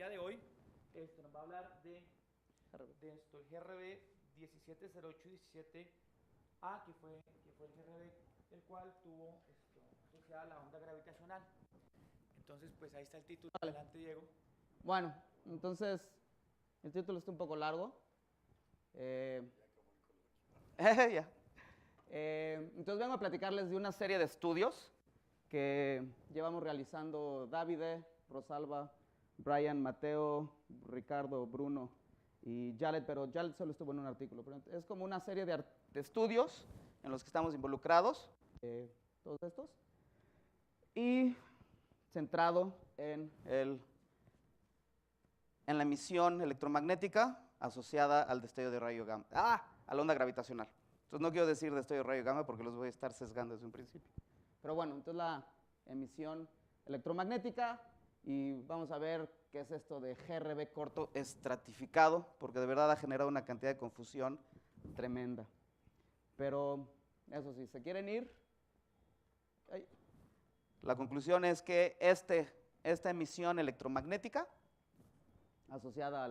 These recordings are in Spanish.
día de hoy nos va a hablar de esto, el GRB 170817A, que fue el GRB el cual tuvo asociada la onda gravitacional. Entonces, pues ahí está el título. Adelante, Diego. Bueno, entonces, el título está un poco largo. Ya. Entonces vengo a platicarles de una serie de estudios que llevamos realizando Davide, Rosalba, Brian, Mateo, Ricardo, Bruno y Jared, pero Jared solo estuvo en un artículo. Pero es como una serie de estudios en los que estamos involucrados, todos estos, y centrado en la emisión electromagnética asociada al destello de rayo gamma, a la onda gravitacional. Entonces no quiero decir destello de rayo gamma porque los voy a estar sesgando desde un principio. Pero bueno, entonces la emisión electromagnética, y vamos a ver qué es esto de GRB corto estratificado, porque de verdad ha generado una cantidad de confusión tremenda. Pero eso sí, ¿se quieren ir? La conclusión es que esta emisión electromagnética asociada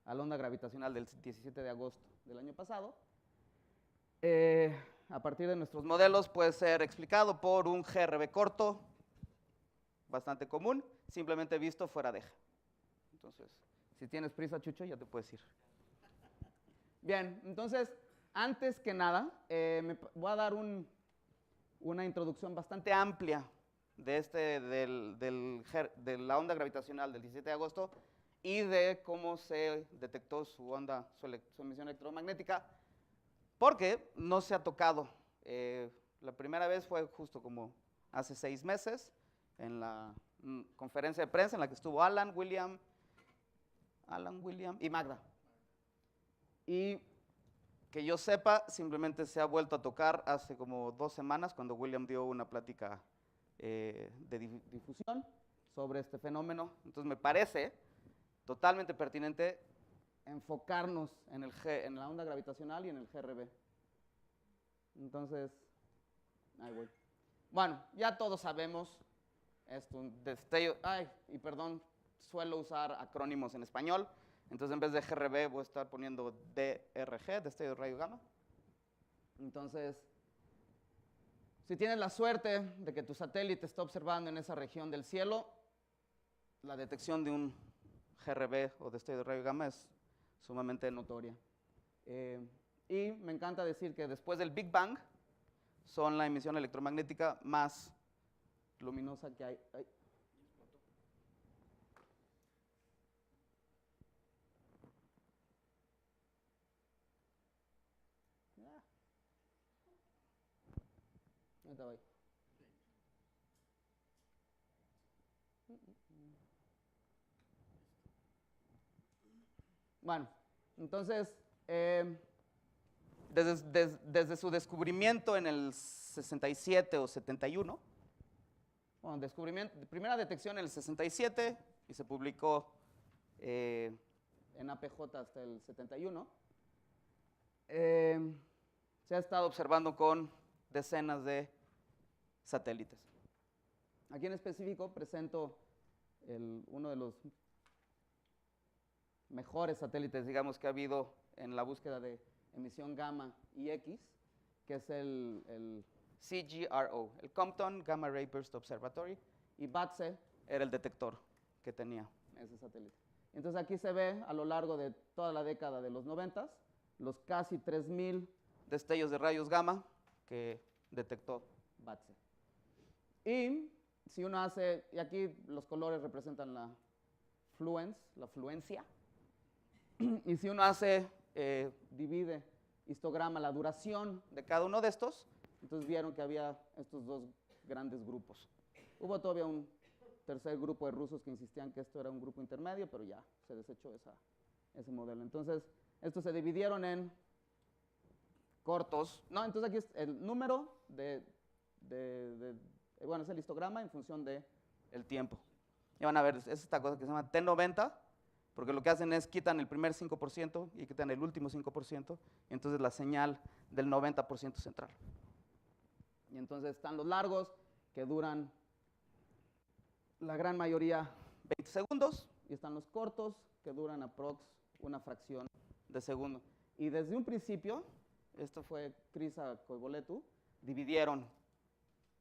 a la onda gravitacional del 17 de agosto del año pasado, a partir de nuestros modelos puede ser explicado por un GRB corto bastante común, simplemente visto fuera de eje. Entonces, si tienes prisa, Chucho, ya te puedes ir. Bien, entonces, antes que nada, me voy a dar una introducción bastante amplia de la onda gravitacional del 17 de agosto y de cómo se detectó su emisión electromagnética, porque no se ha tocado. La primera vez fue justo como hace 6 meses, en la conferencia de prensa en la que estuvo Alan, William y Magda. Y que yo sepa, simplemente se ha vuelto a tocar hace como 2 semanas, cuando William dio una plática de difusión sobre este fenómeno. Entonces me parece totalmente pertinente enfocarnos en la onda gravitacional y en el GRB. Entonces, ahí voy. Bueno, ya todos sabemos esto, un destello, y perdón, suelo usar acrónimos en español, entonces en vez de GRB voy a estar poniendo DRG, destello de rayo gamma. Entonces, si tienes la suerte de que tu satélite está observando en esa región del cielo, la detección de un GRB o destello de rayo gamma es sumamente notoria. Y me encanta decir que después del Big Bang son la emisión electromagnética más luminosa que hay. Ahí. Bueno, entonces, desde su descubrimiento en el 67 o 71, bueno, primera detección en el 67 y se publicó en APJ hasta el 71, se ha estado observando con decenas de satélites. Aquí en específico presento uno de los mejores satélites, digamos, que ha habido en la búsqueda de emisión gamma y X, que es el CGRO, el Compton Gamma Ray Burst Observatory, y BATSE era el detector que tenía ese satélite. Entonces aquí se ve a lo largo de toda la década de los 90 los casi 3,000 destellos de rayos gamma que detectó BATSE. Y si uno hace, y aquí los colores representan la fluencia, y si uno divide histograma la duración de cada uno de estos, entonces vieron que había estos 2 grandes grupos. Hubo todavía un tercer grupo de rusos que insistían que esto era un grupo intermedio, pero ya se desechó ese modelo. Entonces, estos se dividieron en cortos. No, entonces aquí es el número bueno, es el histograma en función del tiempo. Y van a ver, es esta cosa que se llama T90, porque lo que hacen es quitan el primer 5% y quitan el último 5%, y entonces la señal del 90% central. Y entonces están los largos, que duran la gran mayoría 20 segundos, y están los cortos, que duran aprox una fracción de segundo. Y desde un principio, esto fue Krisa Koivuletu, dividieron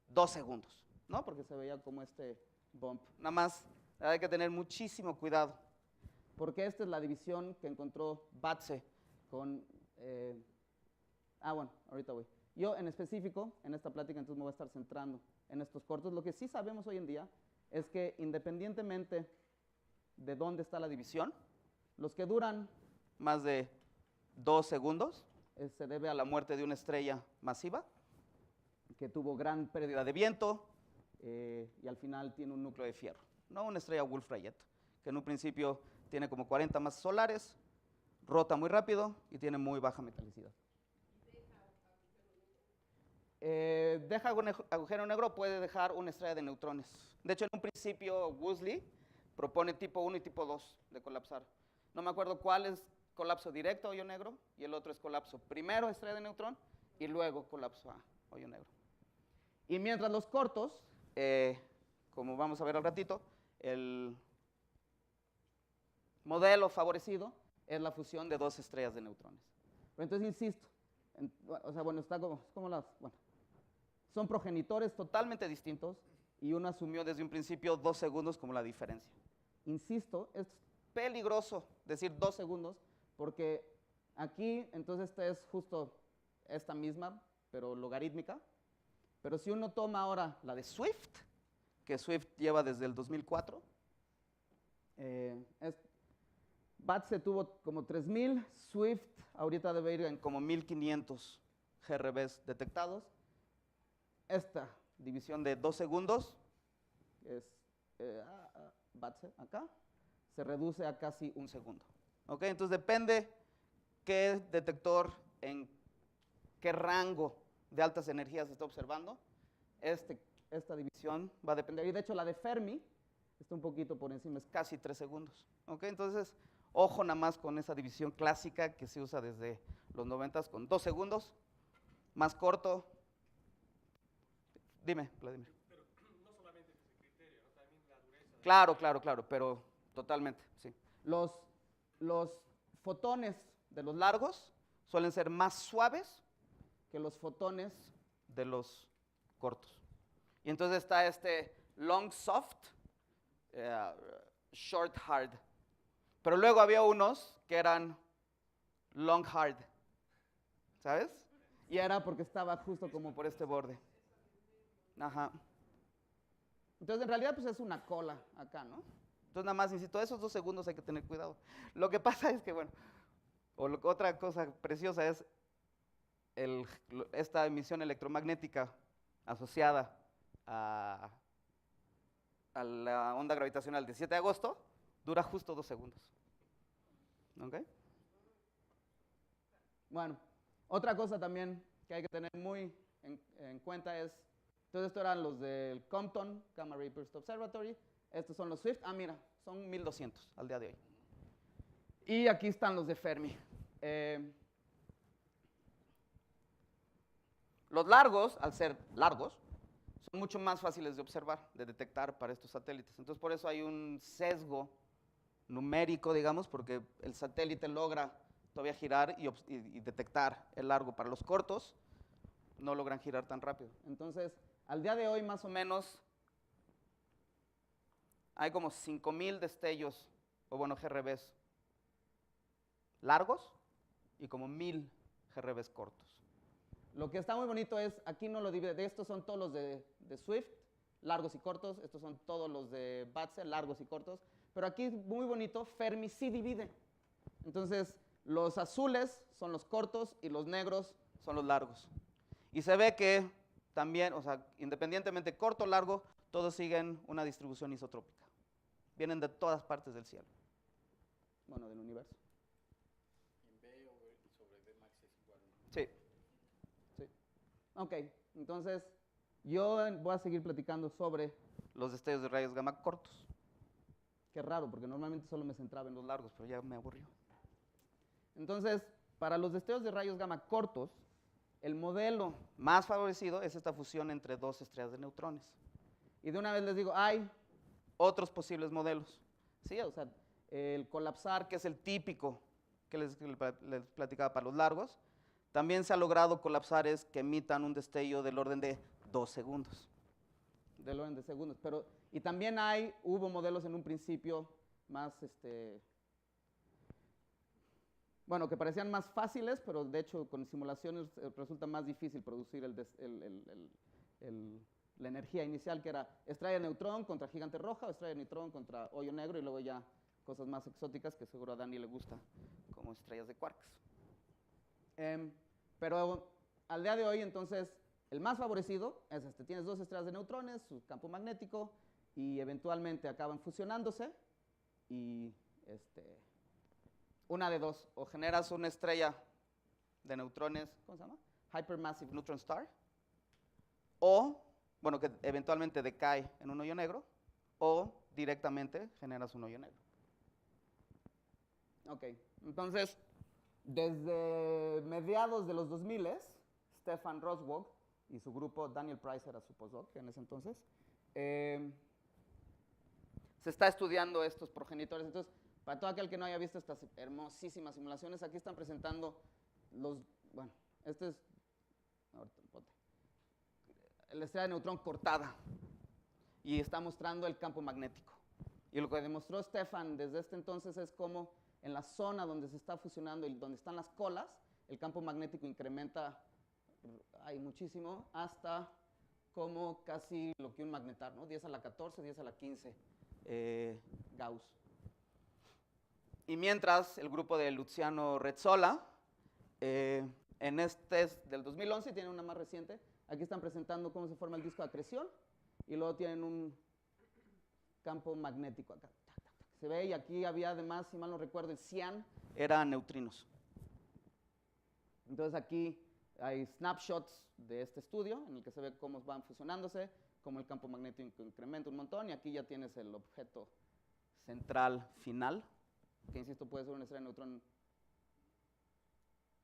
2 segundos, ¿no? Porque se veía como este bump. Nada más hay que tener muchísimo cuidado, porque esta es la división que encontró Batze con... bueno, ahorita voy. Yo en específico, en esta plática, entonces me voy a estar centrando en estos cortos. Lo que sí sabemos hoy en día es que independientemente de dónde está la división, los que duran más de 2 segundos se debe a la muerte de una estrella masiva que tuvo gran pérdida de viento y al final tiene un núcleo de fierro, ¿no? Una estrella Wolf-Rayet, que en un principio tiene como 40 masas solares, rota muy rápido y tiene muy baja metalicidad. Deja un agujero negro, puede dejar una estrella de neutrones. De hecho, en un principio, Woolsey propone tipo 1 y tipo 2 de colapsar. No me acuerdo cuál es colapso directo a hoyo negro y el otro es colapso primero estrella de neutrón y luego colapso a hoyo negro. Y mientras los cortos, como vamos a ver al ratito, el modelo favorecido es la fusión de 2 estrellas de neutrones. Pero entonces, insisto, está como las... Bueno, son progenitores totalmente distintos y uno asumió desde un principio 2 segundos como la diferencia. Insisto, es peligroso decir 2 segundos porque aquí, entonces, esta es justo esta misma, pero logarítmica. Pero si uno toma ahora la de Swift, que Swift lleva desde el 2004, Batze tuvo como 3000, Swift ahorita debe ir en como 1500 GRBs detectados. Esta división de 2 segundos, que es Batze acá, se reduce a casi 1 segundo. ¿Ok? Entonces depende qué detector, en qué rango de altas energías se está observando. Esta división va a depender. Y de hecho la de Fermi está un poquito por encima, es casi 3 segundos. ¿Ok? Entonces, ojo nada más con esa división clásica que se usa desde los 90 con 2 segundos, más corto. Dime, Vladimir. Pero no solamente ese criterio, ¿no? También la dureza. Claro, pero totalmente, sí. Los fotones de los largos suelen ser más suaves que los fotones de los cortos. Y entonces está este long soft, short hard. Pero luego había unos que eran long hard, ¿sabes? Y era porque estaba justo como por este borde. Ajá. Entonces, en realidad, pues es una cola acá, ¿no? Entonces, nada más, insisto, esos 2 segundos hay que tener cuidado. Lo que pasa es que, bueno, otra cosa preciosa es esta emisión electromagnética asociada a la onda gravitacional de 7 de agosto, dura justo 2 segundos. ¿Ok? Bueno, otra cosa también que hay que tener muy en cuenta es, entonces estos eran los del Compton Gamma Ray Burst Observatory, estos son los Swift, mira, son 1200 al día de hoy. Y aquí están los de Fermi. Los largos, al ser largos, son mucho más fáciles de observar, de detectar para estos satélites. Entonces, por eso hay un sesgo numérico, digamos, porque el satélite logra todavía girar y detectar el largo. Para los cortos, no logran girar tan rápido. Entonces, al día de hoy, más o menos, hay como 5000 destellos, o bueno, GRBs largos y como 1000 GRBs cortos. Lo que está muy bonito es, aquí no lo divide, estos son todos los de Swift, largos y cortos, estos son todos los de Batze, largos y cortos, pero aquí muy bonito, Fermi sí divide. Entonces, los azules son los cortos y los negros son los largos. Y se ve que también, o sea, independientemente corto o largo, todos siguen una distribución isotrópica. Vienen de todas partes del cielo. Bueno, del universo. En B sobre B max es igual. Sí. Ok, entonces yo voy a seguir platicando sobre los destellos de rayos gamma cortos. Qué raro, porque normalmente solo me centraba en los largos, pero ya me aburrió. Entonces, para los destellos de rayos gamma cortos, el modelo más favorecido es esta fusión entre 2 estrellas de neutrones. Y de una vez les digo, hay otros posibles modelos. Sí, o sea, el colapsar, que es el típico que les platicaba para los largos. También se ha logrado colapsares que emitan un destello del orden de 2 segundos. Del orden de segundos. Y también hubo modelos en un principio más, bueno, que parecían más fáciles, pero de hecho con simulaciones resulta más difícil producir la energía inicial, que era estrella de neutrón contra gigante roja, o estrella de neutrón contra hoyo negro, y luego ya cosas más exóticas que seguro a Dani le gusta, como estrellas de quarks. Pero al día de hoy, entonces, el más favorecido es este. Tienes 2 estrellas de neutrones, su campo magnético, y eventualmente acaban fusionándose, y una de dos, o generas una estrella de neutrones, ¿cómo se llama? Hypermassive Neutron Star, o, bueno, que eventualmente decae en un hoyo negro, o directamente generas un hoyo negro. Ok, entonces, desde mediados de los 2000, Stefan Roswog y su grupo, Daniel Price era su postdoc en ese entonces, se está estudiando estos progenitores. Entonces, para todo aquel que no haya visto estas hermosísimas simulaciones, aquí están presentando bueno, este es la estrella de neutrón cortada, y está mostrando el campo magnético. Y lo que demostró Stefan desde este entonces es cómo en la zona donde se está fusionando y donde están las colas, el campo magnético incrementa muchísimo, hasta como casi lo que un magnetar, ¿no? 10 a la 14, 10 a la 15 Gauss. Y mientras, el grupo de Luciano Rezzolla, en este del 2011, tiene una más reciente, aquí están presentando cómo se forma el disco de acreción, y luego tienen un campo magnético acá. Se ve, y aquí había además, si mal no recuerdo, el cian eran neutrinos. Entonces aquí hay snapshots de este estudio en el que se ve cómo van fusionándose, cómo el campo magnético incrementa un montón, y aquí ya tienes el objeto central final, que insisto puede ser una estrella de neutrón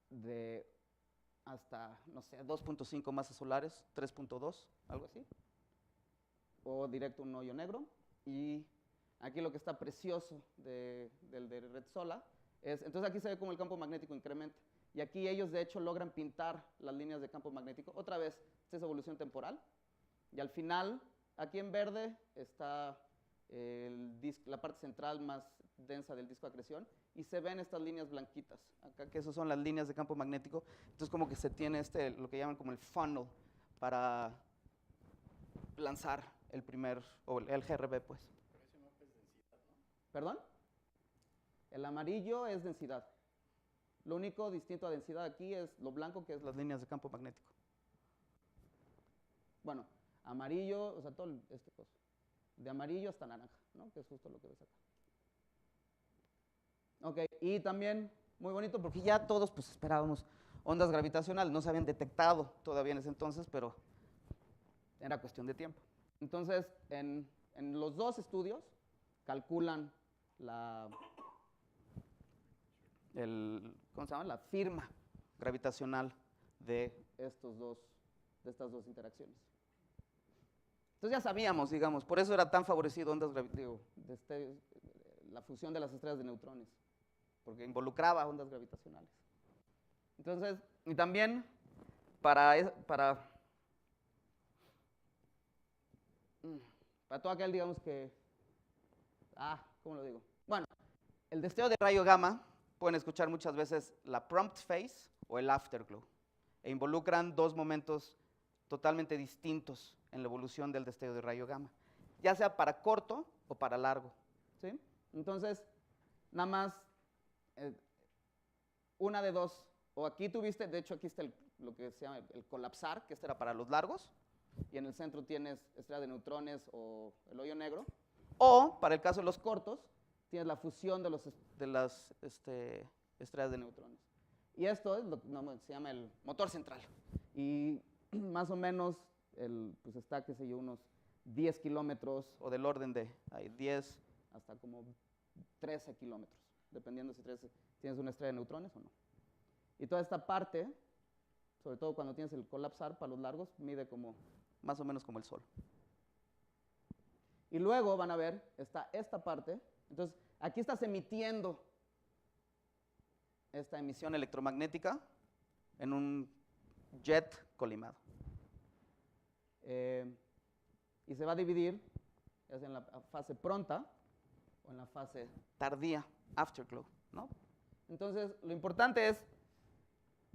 de hasta, no sé, 2.5 masas solares, 3.2, algo así, o directo un hoyo negro. Y aquí lo que está precioso del de Rezzolla es, entonces aquí se ve cómo el campo magnético incrementa, y aquí ellos de hecho logran pintar las líneas de campo magnético. Otra vez, esta es evolución temporal, y al final, aquí en verde está la parte central más densa del disco de acreción, y se ven estas líneas blanquitas acá, que esas son las líneas de campo magnético. Entonces como que se tiene lo que llaman como el funnel para lanzar el primer, o el GRB, pues. Pero ese mapa es densidad, ¿no? ¿Perdón? El amarillo es densidad. Lo único distinto a densidad aquí es lo blanco, que es las líneas de campo magnético. Bueno, amarillo, o sea, todo cosa. De amarillo hasta naranja, ¿no? Que es justo lo que ves acá. Ok, y también muy bonito porque ya todos pues esperábamos ondas gravitacionales. No se habían detectado todavía en ese entonces, pero era cuestión de tiempo. Entonces, en los dos estudios calculan ¿cómo se llama? La firma gravitacional de estas dos interacciones. Entonces ya sabíamos, digamos, por eso era tan favorecido la fusión de las estrellas de neutrones, porque involucraba ondas gravitacionales. Entonces, y también para todo aquel, digamos que, ¿cómo lo digo? Bueno, el destello de rayo gamma, pueden escuchar muchas veces la prompt phase o el afterglow, e involucran dos momentos totalmente distintos en la evolución del destello de rayo gamma, ya sea para corto o para largo, ¿sí? Entonces, nada más, una de dos, o aquí tuviste, de hecho aquí está lo que se llama el colapsar, que este era para los largos, y en el centro tienes estrella de neutrones o el hoyo negro, o para el caso de los cortos, tienes la fusión de las estrellas de neutrones. Y esto es lo que se llama el motor central. Y más o menos pues está, qué sé yo, unos 10 kilómetros, o del orden de 10 hasta como 13 kilómetros, dependiendo si tienes una estrella de neutrones o no. Y toda esta parte, sobre todo cuando tienes el colapsar para los largos, mide como más o menos como el Sol. Y luego van a ver, está esta parte. Entonces, aquí estás emitiendo esta emisión electromagnética en un jet colimado. Y se va a dividir, ya sea en la fase pronta o en la fase tardía, afterglow, ¿no? Entonces, lo importante es,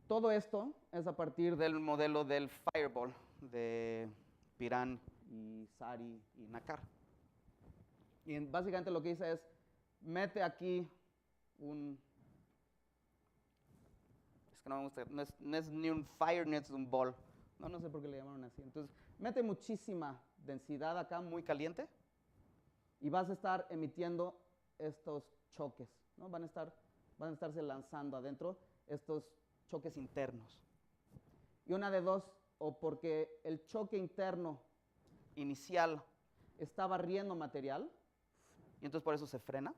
todo esto es a partir del modelo del Fireball de Piran y Sari y Nakar. Y básicamente lo que dice es, mete aquí un... Es que no me gusta, no es ni un fire, ni es un ball. No sé por qué le llamaron así. Entonces, mete muchísima densidad acá, muy caliente, y vas a estar emitiendo estos choques, ¿no? Van a estarse lanzando adentro estos choques internos. Y una de dos, o porque el choque interno inicial está barriendo material, y entonces por eso se frena,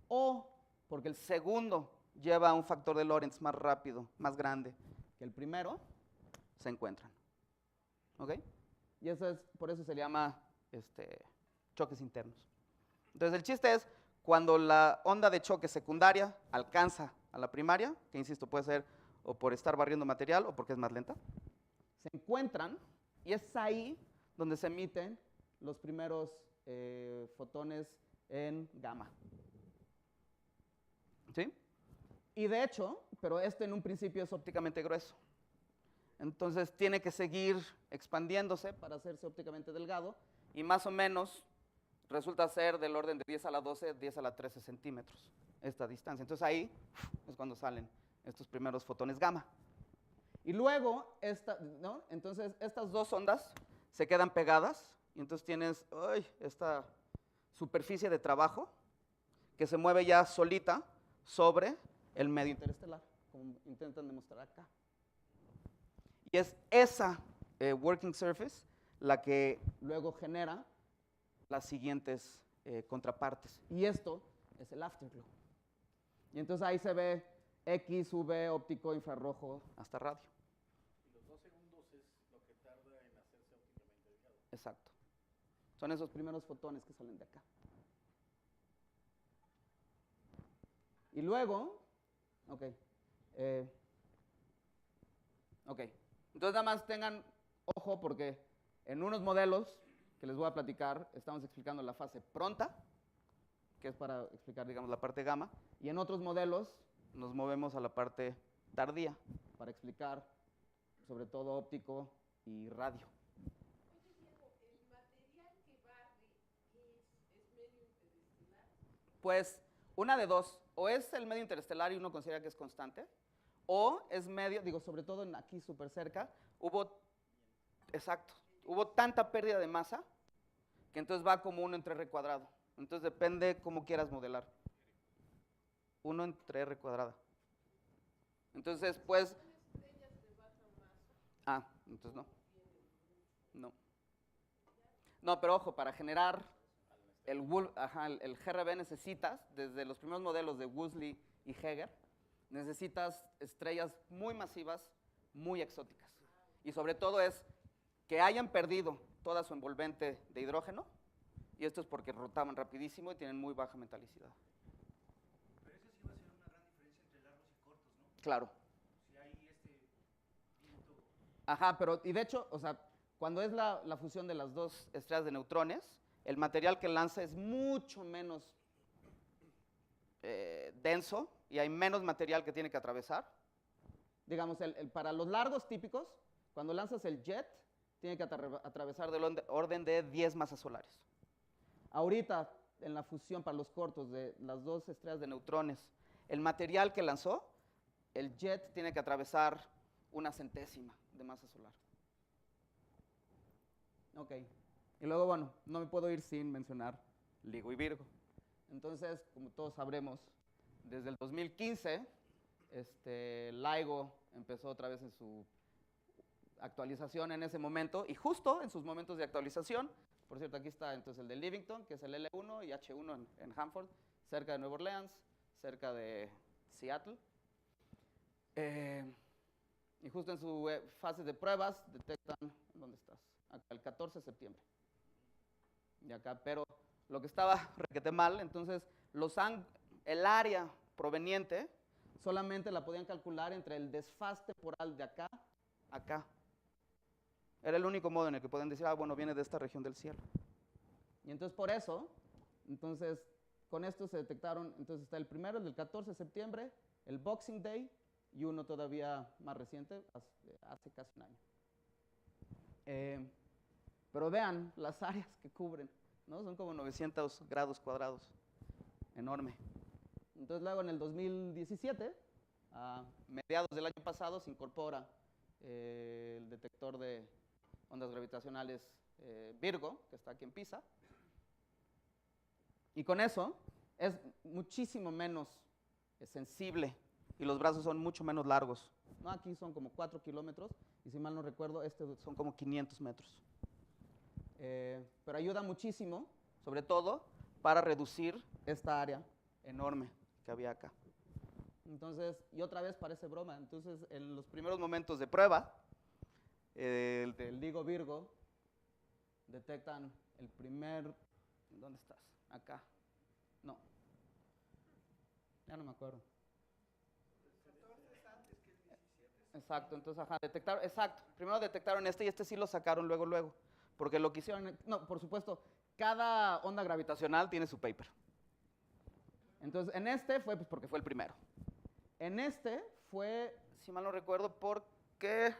o porque el segundo lleva un factor de Lorentz más rápido, más grande que el primero, se encuentran. ¿Ok? Y eso es, por eso se llama choques internos. Entonces el chiste es, cuando la onda de choque secundaria alcanza a la primaria, que insisto, puede ser o por estar barriendo material o porque es más lenta, se encuentran y es ahí donde se emiten los primeros fotones en gamma. ¿Sí? Y de hecho, pero en un principio es ópticamente grueso. Entonces tiene que seguir expandiéndose para hacerse ópticamente delgado y más o menos resulta ser del orden de 10 a la 12, 10 a la 13 centímetros esta distancia. Entonces ahí es cuando salen estos primeros fotones gamma. Y luego, ¿no? Entonces estas dos ondas se quedan pegadas y entonces tienes esta superficie de trabajo que se mueve ya solita sobre el medio interestelar, como intentan demostrar acá. Y es esa working surface la que luego genera las siguientes contrapartes. Y esto es el afterglow. Y entonces ahí se ve X, UV, óptico, infrarrojo, hasta radio. Y los 2 segundos es lo que tarda en hacerse ópticamente delgado. Exacto. Son esos primeros fotones que salen de acá. Y luego, ok. Entonces nada más tengan ojo porque en unos modelos que les voy a platicar estamos explicando la fase pronta, que es para explicar, digamos, la parte gamma, y en otros modelos nos movemos a la parte tardía para explicar sobre todo óptico y radio. Oye, Diego, ¿el material que barre es medio interestelar? Pues una de dos, o es el medio interestelar y uno considera que es constante, o es medio, digo, sobre todo aquí súper cerca, hubo tanta pérdida de masa que entonces va como 1 entre R cuadrado. Entonces depende cómo quieras modelar. 1 entre R cuadrada. Entonces, pues... ¿Son estrellas de baja masa? Entonces no. No, pero ojo, para generar el GRB necesitas, desde los primeros modelos de Wolseley y Heger, necesitas estrellas muy masivas, muy exóticas. Y sobre todo es que hayan perdido toda su envolvente de hidrógeno, y esto es porque rotaban rapidísimo y tienen muy baja metalicidad. Pero eso sí va a ser una gran diferencia entre largos y cortos, ¿no? Claro. Si hay viento. Pero, y de hecho, o sea, cuando es la fusión de las dos estrellas de neutrones, el material que lanza es mucho menos denso y hay menos material que tiene que atravesar. Digamos, para los largos típicos, cuando lanzas el jet, tiene que atravesar del orden de 10 masas solares. Ahorita, en la fusión para los cortos de las dos estrellas de neutrones, el material que lanzó, el jet tiene que atravesar 1/100ª de masa solar. Ok. Y luego, bueno, no me puedo ir sin mencionar LIGO y Virgo. Entonces, como todos sabremos, desde el 2015, LIGO empezó otra vez en su actualización en ese momento, y justo en sus momentos de actualización, por cierto, aquí está entonces el de Livington, que es el L1 y H1 en Hanford, cerca de Nueva Orleans, cerca de Seattle. Y justo en su fase de pruebas detectan, ¿dónde estás? Acá, el 14 de septiembre. Y acá, pero lo que estaba requete mal, entonces el área proveniente solamente la podían calcular entre el desfase temporal de acá a acá. Era el único modo en el que podían decir, bueno, viene de esta región del cielo. Y entonces por eso, con esto se detectaron, entonces está el primero, el del 14 de septiembre, el Boxing Day, y uno todavía más reciente, hace casi un año. Pero vean las áreas que cubren, ¿no? Son como 900 grados cuadrados, enorme. Entonces luego en el 2017, a mediados del año pasado, se incorpora el detector de ondas gravitacionales Virgo, que está aquí en Pisa. Y con eso es muchísimo menos sensible y los brazos son mucho menos largos, ¿no? Aquí son como 4 kilómetros y si mal no recuerdo, son como 500 metros. Pero ayuda muchísimo, sobre todo, para reducir esta área enorme que había acá. Entonces, y otra vez parece broma, entonces en los primeros momentos de prueba, el del LIGO Virgo, detectan el primer, ¿dónde estás? Acá, no, ya no me acuerdo. Exacto, entonces, detectaron, exacto, primero detectaron y este sí lo sacaron luego, porque lo que hicieron, no, por supuesto, cada onda gravitacional tiene su paper. Entonces, en este fue pues, porque fue el primero. En este fue, si mal no recuerdo, porque,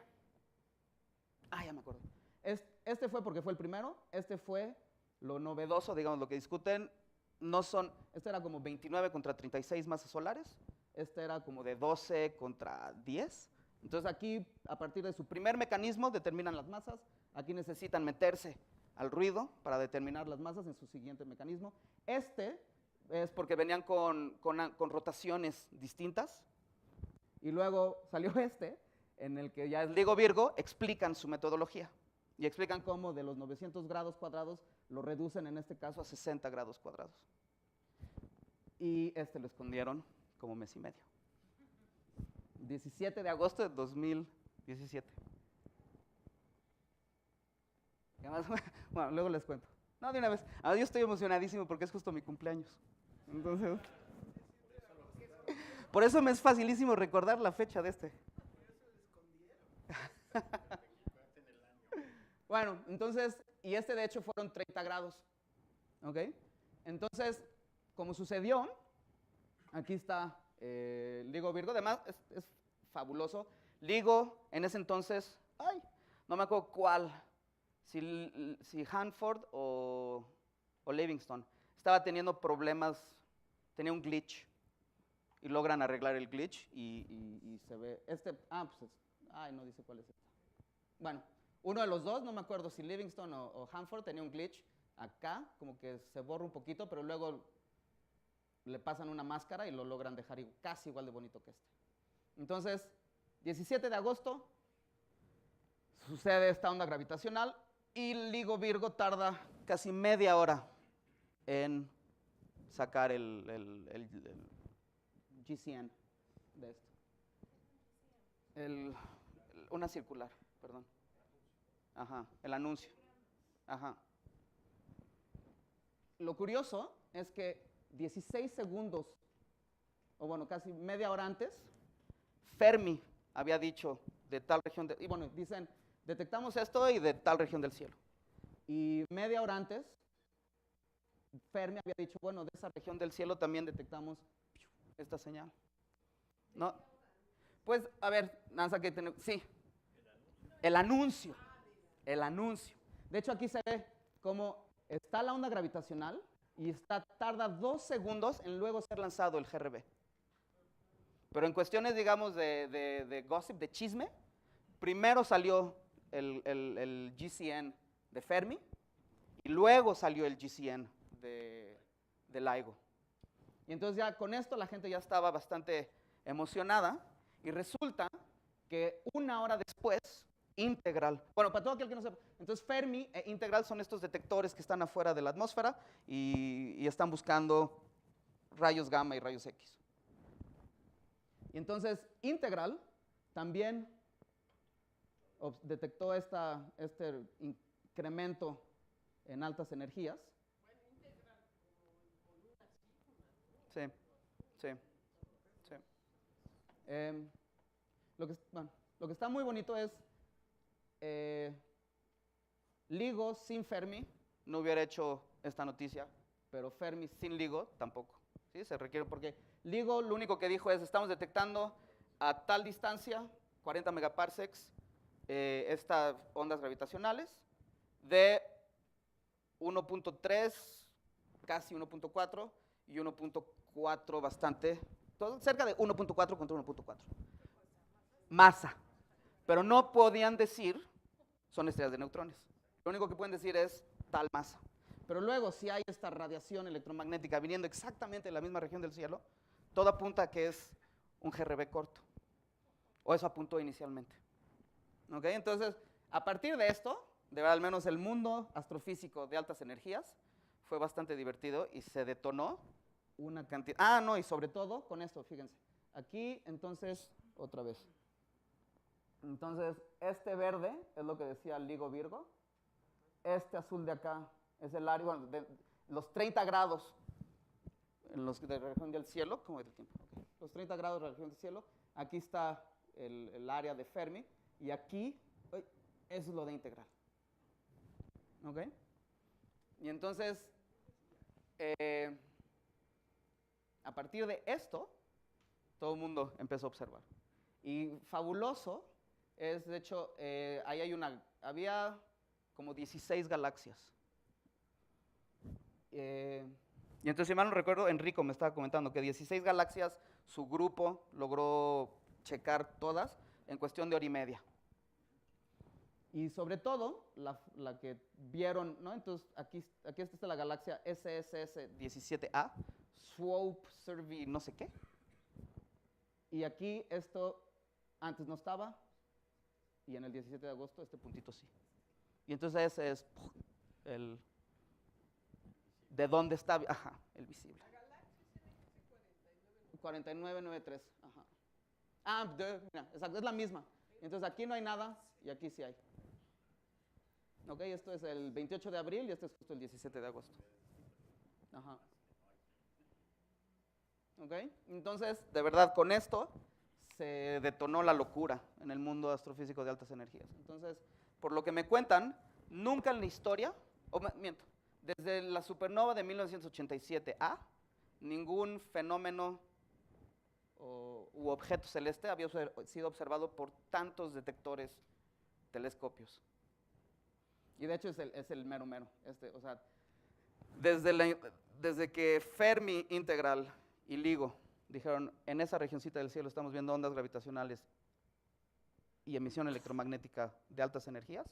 ya me acuerdo. Este fue porque fue el primero, este fue lo novedoso, digamos, lo que discuten, este era como 29 contra 36 masas solares, este era como de 12 contra 10. Entonces aquí, a partir de su primer mecanismo, determinan las masas. Aquí necesitan meterse al ruido para determinar las masas en su siguiente mecanismo. Este es porque venían con rotaciones distintas. Y luego salió en el que ya es LIGO Virgo, explican su metodología. Y explican cómo de los 900 grados cuadrados lo reducen en este caso a 60 grados cuadrados. Y lo escondieron como mes y medio. 17 de agosto de 2017. Y además, bueno, luego les cuento. No, de una vez. Yo estoy emocionadísimo porque es justo mi cumpleaños. Entonces, por eso me es facilísimo recordar la fecha de este. Bueno, entonces, y de hecho fueron 30 grados. ¿Ok? Entonces, como sucedió, aquí está LIGO Virgo. Además, es fabuloso. LIGO, en ese entonces, no me acuerdo cuál, si Hanford o Livingston, estaba teniendo problemas, tenía un glitch, y logran arreglar el glitch, y se ve, no dice cuál es este. Bueno, uno de los dos, no me acuerdo si Livingston o Hanford, tenía un glitch acá, como que se borra un poquito, pero luego le pasan una máscara y lo logran dejar casi igual de bonito que este. Entonces, 17 de agosto, sucede esta onda gravitacional y LIGO Virgo tarda casi media hora en sacar el GCN de esto. Una circular, perdón. El anuncio. Lo curioso es que 16 segundos, o bueno, casi media hora antes, Fermi había dicho de tal región, y bueno, dicen, detectamos esto y de tal región del cielo. Y media hora antes, Fermi había dicho, bueno, de esa región del cielo también detectamos esta señal. ¿No? Pues, a ver, Nanza, que tenemos, sí, el anuncio. De hecho, aquí se ve cómo está la onda gravitacional y tarda 2 segundos en luego ser lanzado el GRB. Pero en cuestiones, digamos, de gossip, de chisme, primero salió el GCN de Fermi y luego salió el GCN de LIGO. Y entonces ya con esto la gente ya estaba bastante emocionada y resulta que una hora después, Integral, bueno, para todo aquel que no sepa, entonces Fermi e Integral son estos detectores que están afuera de la atmósfera y están buscando rayos gamma y rayos X. Y entonces Integral también detectó este incremento en altas energías. Sí, sí, sí. Lo que está muy bonito es LIGO sin Fermi no hubiera hecho esta noticia, pero Fermi sin LIGO tampoco. ¿Sí? Se requiere porque LIGO lo único que dijo es estamos detectando a tal distancia, 40 megaparsecs, estas ondas gravitacionales de 1.3, casi 1.4 y 1.4 bastante, cerca de 1.4 contra 1.4. Masa. Pero no podían decir son estrellas de neutrones. Lo único que pueden decir es tal masa. Pero luego, si hay esta radiación electromagnética viniendo exactamente de la misma región del cielo, todo apunta a que es un GRB corto. O eso apuntó inicialmente. ¿Ok? Entonces, a partir de esto, de verdad, al menos el mundo astrofísico de altas energías fue bastante divertido y se detonó una cantidad. Ah, no, y sobre todo con esto, fíjense. Aquí, entonces, otra vez. Entonces, este verde es lo que decía LIGO Virgo. Este azul de acá es el área, bueno, de los 30 grados en los de la región del cielo, ¿cómo es el tiempo? Okay. Los 30 grados de la región del cielo. Aquí está el área de Fermi y aquí, eso es lo de integral. ¿Ok? Y entonces, a partir de esto, todo el mundo empezó a observar. Y fabuloso es, de hecho, ahí había como 16 galaxias. Y entonces, si mal no recuerdo, Enrico me estaba comentando que 16 galaxias, su grupo logró checar todas en cuestión de hora y media. Y sobre todo, la que vieron, ¿no? Entonces, aquí está la galaxia SSS 17A, Swope Survey no sé qué. Y aquí esto antes no estaba, y en el 17 de agosto este puntito sí. Y entonces ese es el... ¿De dónde está? Ajá, el visible. La galaxia es NGC 4993, ajá. Ah, mira, exacto, es la misma. Entonces aquí no hay nada y aquí sí hay. Ok, esto es el 28 de abril y este es justo el 17 de agosto. Ajá. Ok, entonces, de verdad, con esto se detonó la locura en el mundo astrofísico de altas energías. Entonces, por lo que me cuentan, nunca en la historia, miento, desde la supernova de 1987A, ningún fenómeno u objeto celeste había sido observado por tantos detectores telescopios. Y de hecho es el mero mero. O sea, desde que Fermi, Integral y LIGO dijeron, en esa regioncita del cielo estamos viendo ondas gravitacionales y emisión electromagnética de altas energías,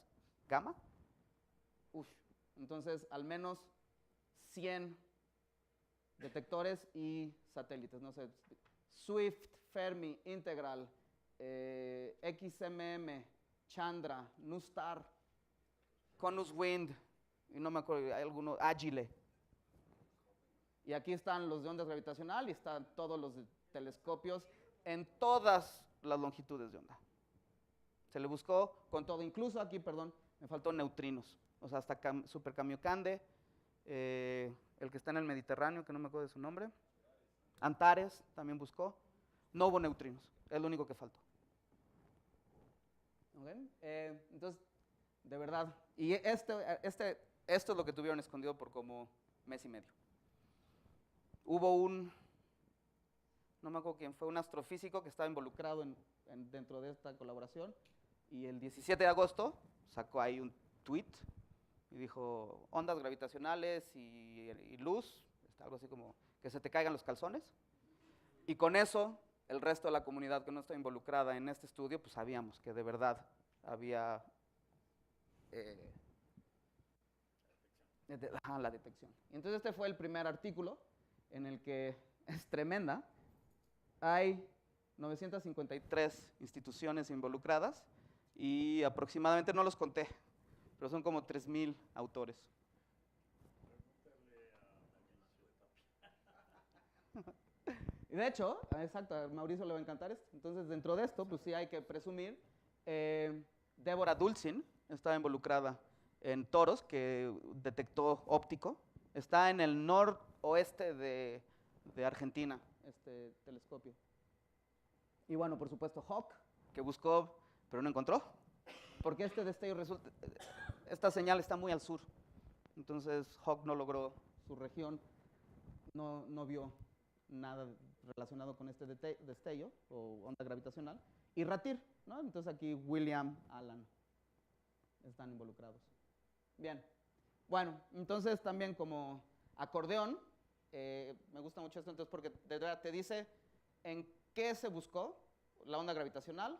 gamma. Entonces, al menos 100 detectores y satélites, no sé, Swift, Fermi, Integral, XMM, Chandra, NuSTAR, Conus Wind, y no me acuerdo, hay alguno, Agile. Y aquí están los de ondas gravitacional y están todos los de telescopios en todas las longitudes de onda. Se le buscó con todo, incluso aquí, perdón, me faltó neutrinos. O sea, hasta Super Kamiokande, el que está en el Mediterráneo, que no me acuerdo de su nombre. Antares también buscó. No hubo neutrinos, es lo único que faltó. ¿Okay? Entonces, de verdad, y esto es lo que tuvieron escondido por como mes y medio. Hubo no me acuerdo quién fue, un astrofísico que estaba involucrado dentro de esta colaboración, y el 17 de agosto sacó ahí un tweet y dijo, ondas gravitacionales y luz, algo así como que se te caigan los calzones, y con eso el resto de la comunidad que no está involucrada en este estudio, pues sabíamos que de verdad había la detección. Y entonces este fue el primer artículo en el que es tremenda. Hay 953 instituciones involucradas y aproximadamente, no los conté, pero son como 3,000 autores. Y de hecho, exacto, a Mauricio le va a encantar esto. Entonces, dentro de esto, pues sí hay que presumir, Débora Dulcin estaba involucrada en toros, que detectó óptico. Está en el noroeste de de Argentina, este telescopio. Y bueno, por supuesto Hawk, que buscó, pero no encontró, porque este destello resulta, esta señal está muy al sur, entonces Hawk no logró su región, no vio nada relacionado con este destello o onda gravitacional. Y Ratir, ¿no? Entonces aquí William, Alan están involucrados. Bien, bueno, entonces también como acordeón, me gusta mucho esto entonces porque de verdad te dice en qué se buscó la onda gravitacional,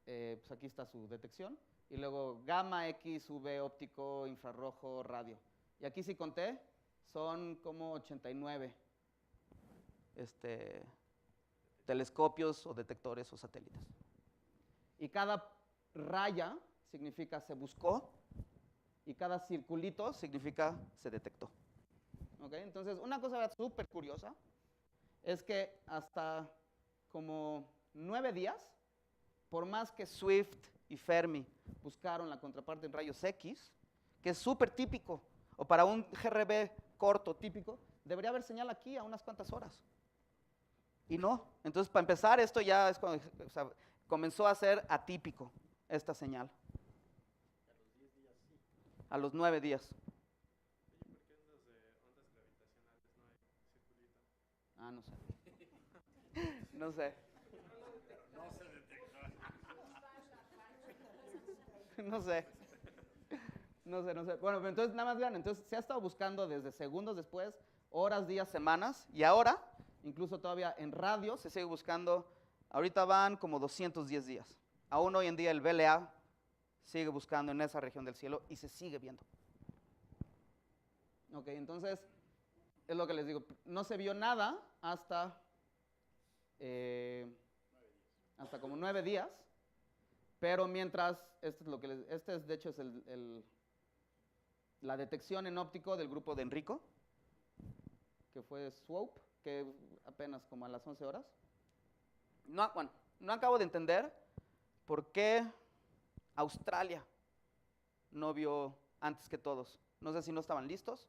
pues aquí está su detección, y luego gamma, X, UV, óptico, infrarrojo, radio. Y aquí sí conté, son como 89 telescopios o detectores o satélites. Y cada raya significa se buscó y cada circulito significa se detectó. ¿Okay? Entonces, una cosa súper curiosa es que hasta como 9 días, por más que Swift y Fermi buscaron la contraparte en rayos X, que es súper típico, o para un GRB corto típico, debería haber señal aquí a unas cuantas horas. Y no. Entonces, para empezar, esto ya es cuando, o sea, comenzó a ser atípico, esta señal. A los 9 días. Oye, ¿por qué en los de ondas gravitacionales no hay circulito? Ah, no sé. No sé. No se detectó. No sé. No sé. Bueno, pero entonces nada más vean, entonces se ha estado buscando desde segundos después, horas, días, semanas, y ahora, incluso todavía en radio, se sigue buscando, ahorita van como 210 días. Aún hoy en día el VLA sigue buscando en esa región del cielo y se sigue viendo. Ok, entonces, es lo que les digo, no se vio nada hasta como 9 días, pero mientras, este es de hecho es la detección en óptico del grupo de Enrico, que fue SWOPE, que apenas como a las 11 horas. No acabo de entender por qué Australia no vio antes que todos. No sé si no estaban listos.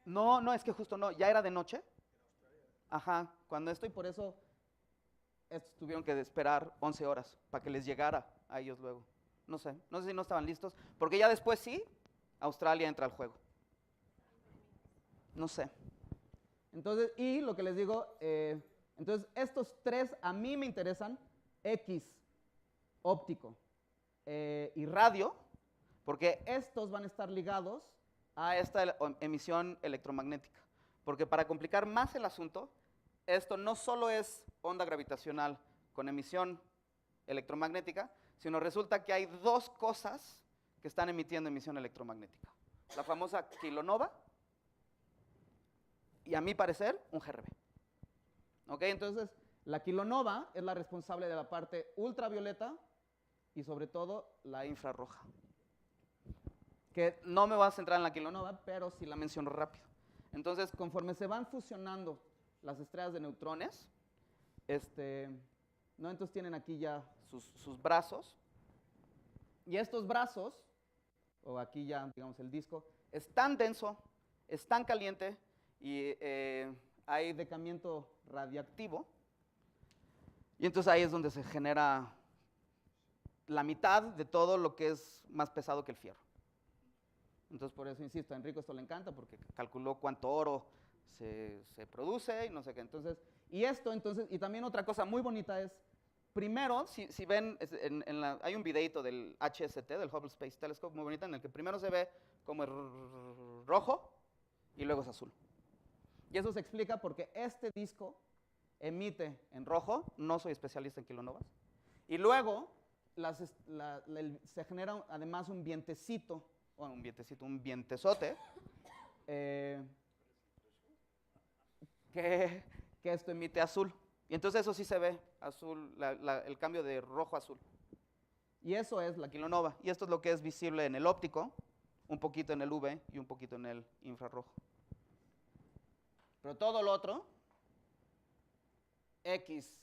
No, es que justo no, ya era de noche. Ajá, cuando esto y por eso estos tuvieron que esperar 11 horas para que les llegara a ellos luego. No sé si no estaban listos, porque ya después sí, Australia entra al juego. No sé. Entonces, y lo que les digo, entonces estos tres a mí me interesan, X, óptico y radio, porque estos van a estar ligados a esta emisión electromagnética. Porque para complicar más el asunto, esto no solo es onda gravitacional con emisión electromagnética, sino resulta que hay dos cosas que están emitiendo emisión electromagnética. La famosa kilonova y, a mi parecer, un GRB. ¿Ok? Entonces, la kilonova es la responsable de la parte ultravioleta y sobre todo la infrarroja. Que no me voy a centrar en la kilonova, pero sí la menciono rápido. Entonces, conforme se van fusionando las estrellas de neutrones, ¿no? Entonces tienen aquí ya sus brazos. Y estos brazos, o aquí ya, digamos, el disco, es tan denso, es tan caliente y hay decaimiento radiactivo. Y entonces ahí es donde se genera la mitad de todo lo que es más pesado que el fierro. Entonces, por eso insisto, a Enrico esto le encanta porque calculó cuánto oro se produce y no sé qué. Entonces, y también otra cosa muy bonita es, primero, si ven, hay un videito del HST, del Hubble Space Telescope, muy bonita, en el que primero se ve como es rojo y luego es azul. Y eso se explica porque este disco emite en rojo, no soy especialista en kilonovas, y luego se genera además un vientecito, un vientezote, que esto emite azul. Y entonces eso sí se ve, azul, el cambio de rojo a azul. Y eso es la kilonova. Y esto es lo que es visible en el óptico, un poquito en el UV y un poquito en el infrarrojo. Pero todo lo otro, X,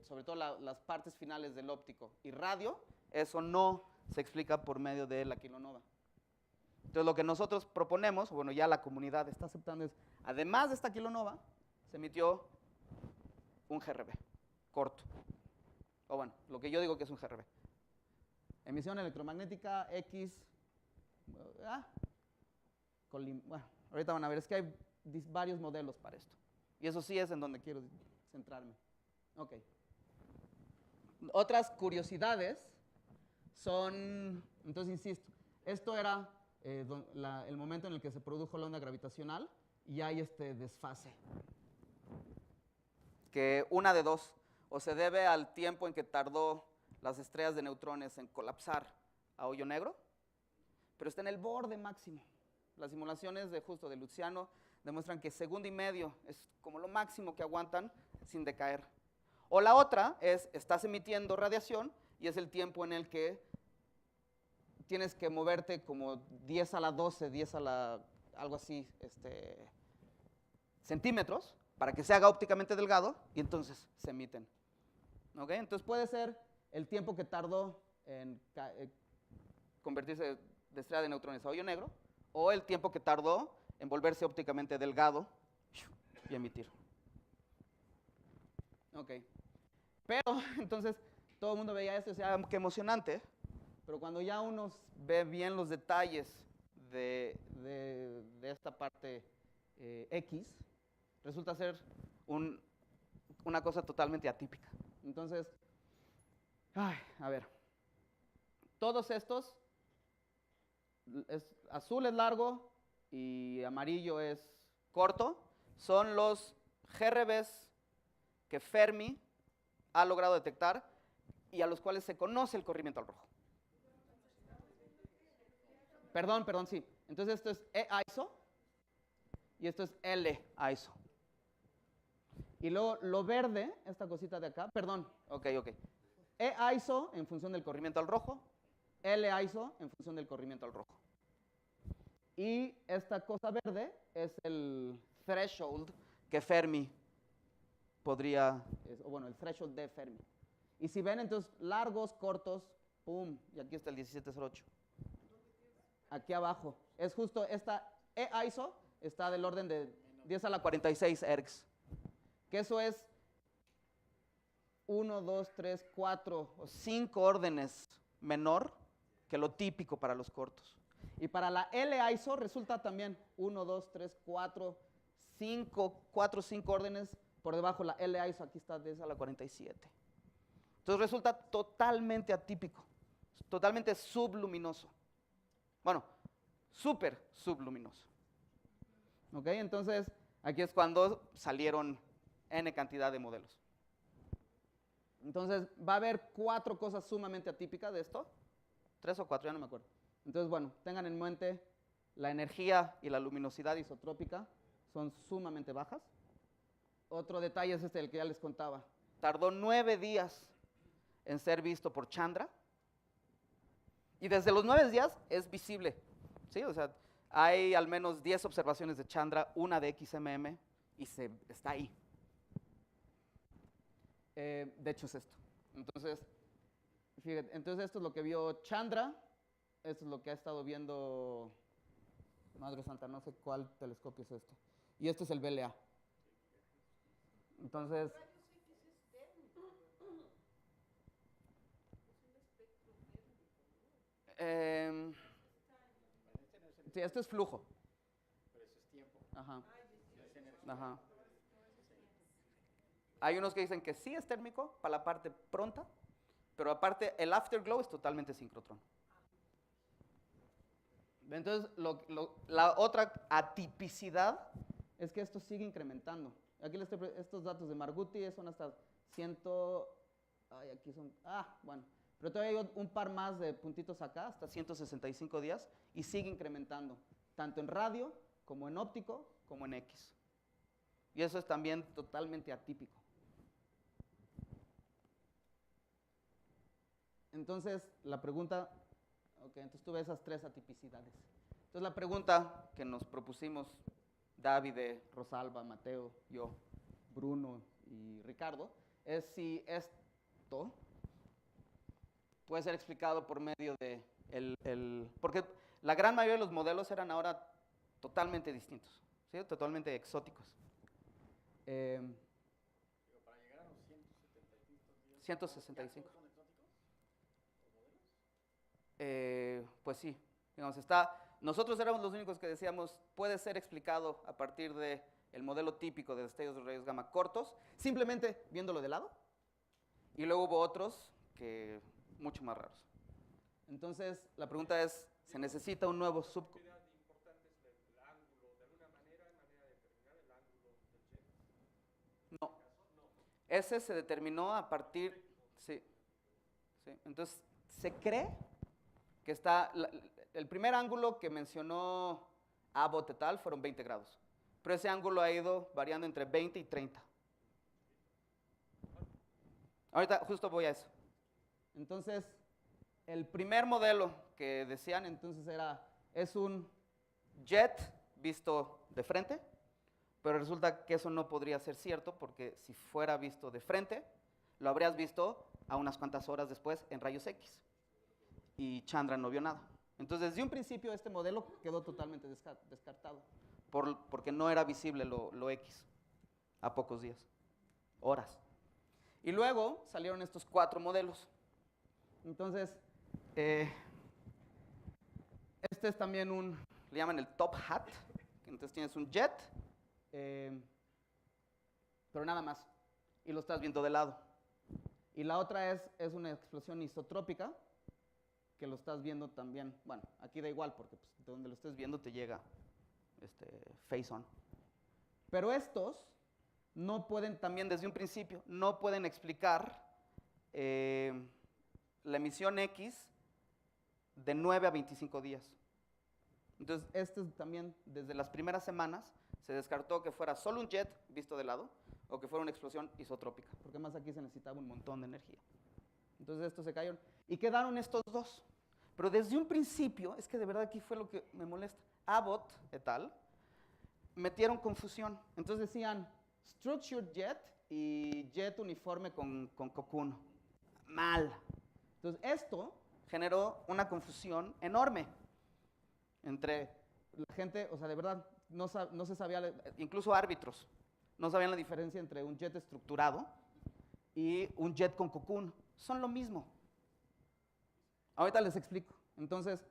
sobre todo las partes finales del óptico y radio, eso no se explica por medio de la kilonova. Entonces lo que nosotros proponemos, bueno, ya la comunidad está aceptando es, además de esta kilonova, se emitió un GRB corto. O bueno, lo que yo digo que es un GRB. Emisión electromagnética X. Bueno, ahorita van a ver, es que hay varios modelos para esto. Y eso sí es en donde quiero centrarme. Ok. Otras curiosidades son, entonces insisto, esto era el momento en el que se produjo la onda gravitacional y hay este desfase. Que una de dos, o se debe al tiempo en que tardó las estrellas de neutrones en colapsar a hoyo negro, pero está en el borde máximo. Las simulaciones de Luciano demuestran que segundo y medio es como lo máximo que aguantan sin decaer. O la otra es, estás emitiendo radiación y es el tiempo en el que tienes que moverte como 10 a la 12, 10 a la, algo así, centímetros, para que se haga ópticamente delgado y entonces se emiten. ¿Okay? Entonces puede ser el tiempo que tardó en convertirse de estrella de neutrones a hoyo negro, o el tiempo que tardó en volverse ópticamente delgado y emitir. Ok. Pero entonces todo el mundo veía esto y decía, qué emocionante, pero cuando ya uno ve bien los detalles de esta parte X, resulta ser una cosa totalmente atípica. Entonces, a ver, todos estos, azul es largo y amarillo es corto, son los GRBs que Fermi ha logrado detectar y a los cuales se conoce el corrimiento al rojo. Perdón, sí. Entonces esto es E-ISO y esto es L-ISO. Y luego lo verde, esta cosita de acá, ok. E-ISO en función del corrimiento al rojo, L-ISO en función del corrimiento al rojo. Y esta cosa verde es el threshold que Fermi podría, el threshold de Fermi. Y si ven, entonces, largos, cortos, pum, y aquí está el 1708. Aquí abajo. Es justo esta E-ISO, está del orden de 10 a la 46 ergs. Que eso es 1, 2, 3, 4 o 5 órdenes menor que lo típico para los cortos. Y para la L-ISO resulta también 1, 2, 3, 4, 5 órdenes por debajo. La L-ISO aquí está 10 a la 47. Entonces resulta totalmente atípico, totalmente subluminoso. Bueno, súper subluminoso. ¿Ok? Entonces, aquí es cuando salieron N cantidad de modelos. Entonces, va a haber 4 cosas sumamente atípicas de esto. 3 o 4, ya no me acuerdo. Entonces, bueno, tengan en mente la energía y la luminosidad isotrópica son sumamente bajas. Otro detalle es el que ya les contaba. Tardó 9 días en ser visto por Chandra. Y desde los 9 días es visible. ¿Sí? O sea, hay al menos 10 observaciones de Chandra, una de XMM, y está ahí. De hecho es esto. Entonces, fíjate, entonces esto es lo que vio Chandra, esto es lo que ha estado viendo, Madre Santa, no sé cuál telescopio es este. Y esto es el VLA. Entonces, sí, esto es flujo. Pero eso es tiempo. Ajá. Es energía. Ajá. Hay unos que dicen que sí es térmico para la parte pronta, pero aparte el afterglow es totalmente sincrotrón. Entonces, la otra atipicidad es que esto sigue incrementando. Aquí estos datos de Margutti son hasta 100, aquí son, bueno, pero todavía hay un par más de puntitos acá, hasta 165 días, y sigue incrementando, tanto en radio, como en óptico, como en X. Y eso es también totalmente atípico. Entonces, la pregunta, entonces tuve esas 3 atipicidades. Entonces, la pregunta que nos propusimos, David, Rosalba, Mateo, yo, Bruno y Ricardo, es si esto puede ser explicado por medio de porque la gran mayoría de los modelos eran ahora totalmente distintos, ¿sí? Totalmente exóticos. Digo, para llegar a los 170 y tantos días, 165. ¿ya todos son exóticos los modelos? Pues sí, digamos, nosotros éramos los únicos que decíamos, puede ser explicado a partir del modelo típico de destellos de rayos gamma cortos, simplemente viéndolo de lado, y luego hubo otros que mucho más raros. Entonces, la pregunta es, ¿se necesita un nuevo sub? Propiedad importante es el ángulo, de alguna manera de determinar el ángulo del jet. No, ese se determinó a partir, sí, entonces, se cree que el primer ángulo que mencionó Abbott et al. Fueron 20 grados, pero ese ángulo ha ido variando entre 20 y 30. Ahorita justo voy a eso. Entonces, el primer modelo que decían entonces es un jet visto de frente, pero resulta que eso no podría ser cierto porque si fuera visto de frente, lo habrías visto a unas cuantas horas después en rayos X. Y Chandra no vio nada. Entonces, desde un principio este modelo quedó totalmente descartado porque no era visible lo X a pocos días, horas. Y luego salieron estos 4 modelos. Entonces, este es también le llaman el top hat. Entonces tienes un jet, pero nada más. Y lo estás viendo de lado. Y la otra es una explosión isotrópica, que lo estás viendo también. Bueno, aquí da igual, porque pues, de donde lo estés viendo te llega face on. Pero estos no pueden también desde un principio, no pueden explicar la emisión X de 9 a 25 días. Entonces, también desde las primeras semanas se descartó que fuera solo un jet visto de lado o que fuera una explosión isotrópica, porque más aquí se necesitaba un montón de energía. Entonces estos se cayeron y quedaron estos 2. Pero desde un principio, es que de verdad aquí fue lo que me molesta, Abbott et al. Metieron confusión. Entonces decían structured jet y jet uniforme con cocoon. Mal. Entonces esto generó una confusión enorme entre la gente, o sea, de verdad, no se sabía, incluso árbitros, no sabían la diferencia entre un jet estructurado y un jet con cocoon. Son lo mismo. Ahorita les explico. Entonces,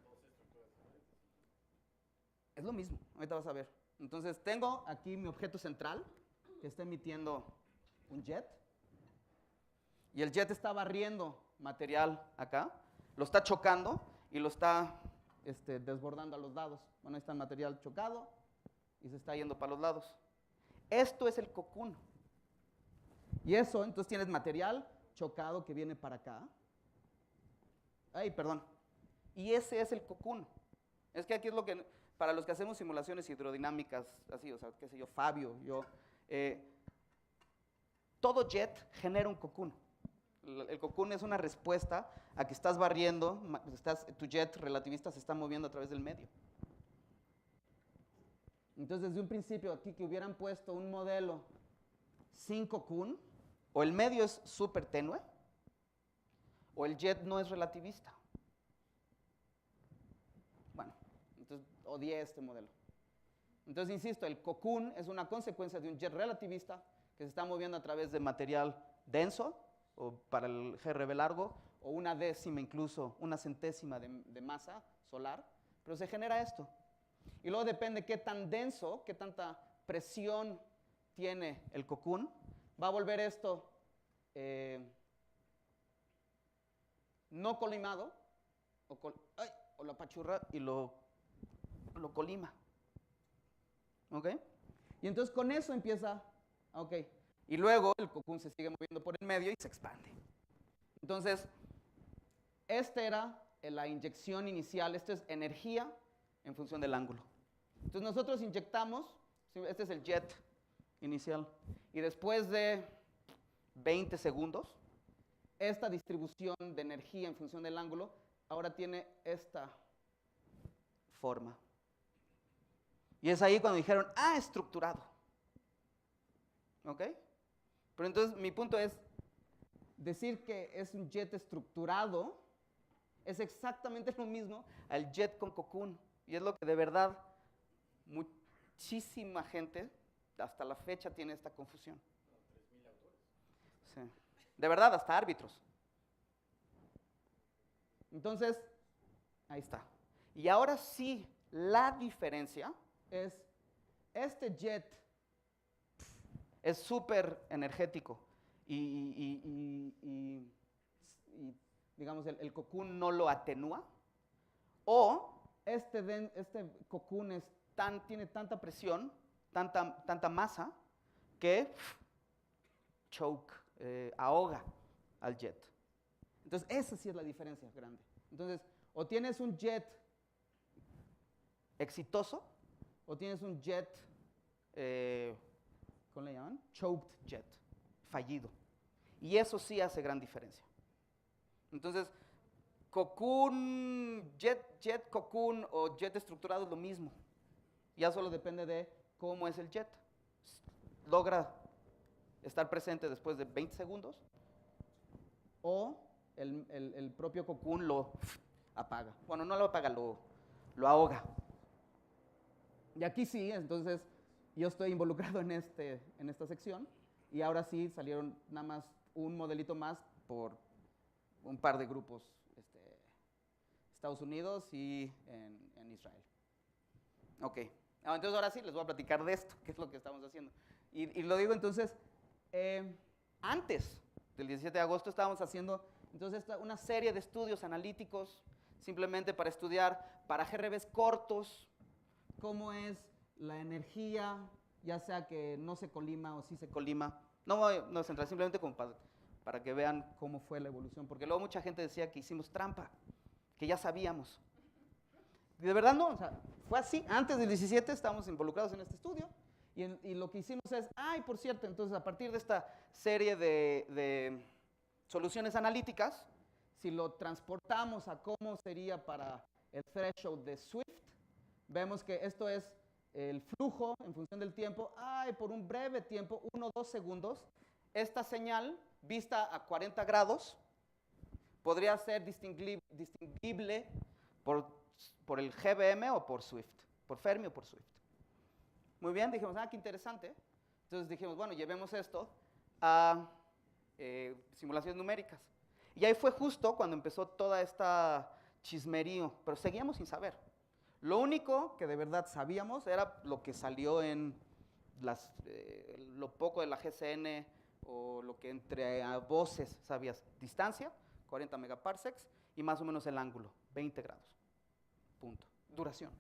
es lo mismo. Ahorita vas a ver. Entonces, tengo aquí mi objeto central que está emitiendo un jet. Y el jet está barriendo material acá, lo está chocando y lo está desbordando a los lados. Bueno, ahí está el material chocado y se está yendo para los lados. Esto es el cocoon. Y eso, entonces tienes material chocado que viene para acá. Ay, perdón. Y ese es el cocoon. Es que aquí es lo que, para los que hacemos simulaciones hidrodinámicas, así, o sea, qué sé yo, Fabio, yo, todo jet genera un cocoon. El cocoon es una respuesta a que estás barriendo, tu jet relativista se está moviendo a través del medio. Entonces, desde un principio aquí que hubieran puesto un modelo sin cocoon, o el medio es súper tenue, o el jet no es relativista. Bueno, entonces odié este modelo. Entonces, insisto, el cocoon es una consecuencia de un jet relativista que se está moviendo a través de material denso, o para el GRB largo, o una décima incluso, una centésima de masa solar, pero se genera esto. Y luego depende qué tan denso, qué tanta presión tiene el cocoon, va a volver esto no colimado, o lo apachurra y lo colima. ¿Ok? Y entonces con eso empieza, ok. Y luego el cocoon se sigue moviendo por el medio y se expande. Entonces, esta era la inyección inicial, esto es energía en función del ángulo. Entonces nosotros inyectamos, este es el jet inicial, y después de 20 segundos, esta distribución de energía en función del ángulo ahora tiene esta forma. Y es ahí cuando dijeron, estructurado. ¿Ok? Pero entonces mi punto es, decir que es un jet estructurado es exactamente lo mismo al jet con cocoon. Y es lo que de verdad muchísima gente hasta la fecha tiene esta confusión. Sí. De verdad, hasta árbitros. Entonces, ahí está. Y ahora sí, la diferencia es, este jet es súper energético y digamos, el cocoon no lo atenúa, o este cocoon tiene tanta presión, tanta masa, que choke, ahoga al jet. Entonces, esa sí es la diferencia grande. Entonces, o tienes un jet exitoso, o tienes un jet, ¿cómo le llaman? Choked jet, fallido. Y eso sí hace gran diferencia. Entonces, cocoon, jet cocoon o jet estructurado es lo mismo. Ya solo depende de cómo es el jet. Logra estar presente después de 20 segundos, o el propio cocoon lo apaga. Bueno, no lo apaga, lo ahoga. Y aquí sí, entonces yo estoy involucrado en esta sección, y ahora sí salieron nada más un modelito más por un par de grupos, Estados Unidos y en Israel. Ok, entonces ahora sí les voy a platicar de esto, qué es lo que estamos haciendo. Y lo digo entonces, antes del 17 de agosto estábamos haciendo entonces una serie de estudios analíticos simplemente para estudiar para GRBs cortos cómo es la energía, ya sea que no se colima o sí se colima. No voy a centrar, simplemente como para que vean cómo fue la evolución, porque luego mucha gente decía que hicimos trampa, que ya sabíamos. Y de verdad no, o sea, fue así. Antes del 17 estábamos involucrados en este estudio, y lo que hicimos es, por cierto, entonces a partir de esta serie de soluciones analíticas, si lo transportamos a cómo sería para el threshold de Swift, vemos que esto es el flujo en función del tiempo. Por un breve tiempo, 1 o 2 segundos, esta señal vista a 40 grados podría ser distinguible por el GBM o por Swift, por Fermi o por Swift. Muy bien, dijimos, qué interesante. Entonces dijimos, bueno, llevemos esto a simulaciones numéricas. Y ahí fue justo cuando empezó toda esta chismerío, pero seguíamos sin saber. Lo único que de verdad sabíamos era lo que salió en lo poco de la GCN, o lo que entre voces sabías. Distancia, 40 megaparsecs, y más o menos el ángulo, 20 grados. Punto. Duración,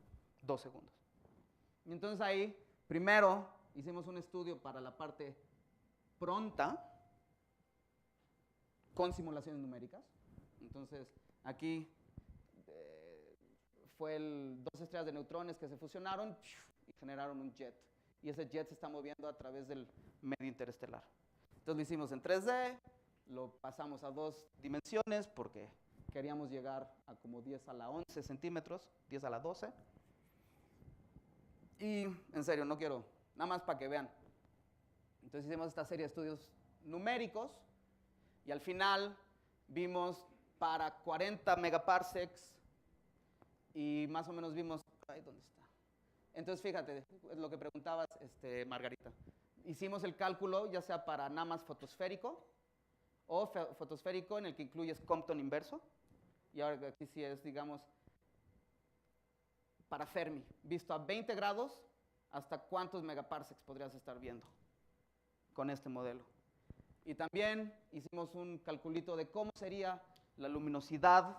2 segundos. Y entonces ahí, primero, hicimos un estudio para la parte pronta, con simulaciones numéricas. Entonces, aquí fue 2 estrellas de neutrones que se fusionaron y generaron un jet. Y ese jet se está moviendo a través del medio interestelar. Entonces lo hicimos en 3D, lo pasamos a 2 dimensiones porque queríamos llegar a como 10 a la 11 centímetros, 10 a la 12. Y en serio, no quiero, nada más para que vean. Entonces hicimos esta serie de estudios numéricos, y al final vimos para 40 megaparsecs, y más o menos vimos, ¿dónde está? Entonces fíjate, es lo que preguntabas, Margarita. Hicimos el cálculo ya sea para nada más fotosférico, o fotosférico en el que incluyes Compton inverso, y ahora aquí sí es, digamos, para Fermi, visto a 20 grados, ¿hasta cuántos megaparsecs podrías estar viendo con este modelo? Y también hicimos un calculito de cómo sería la luminosidad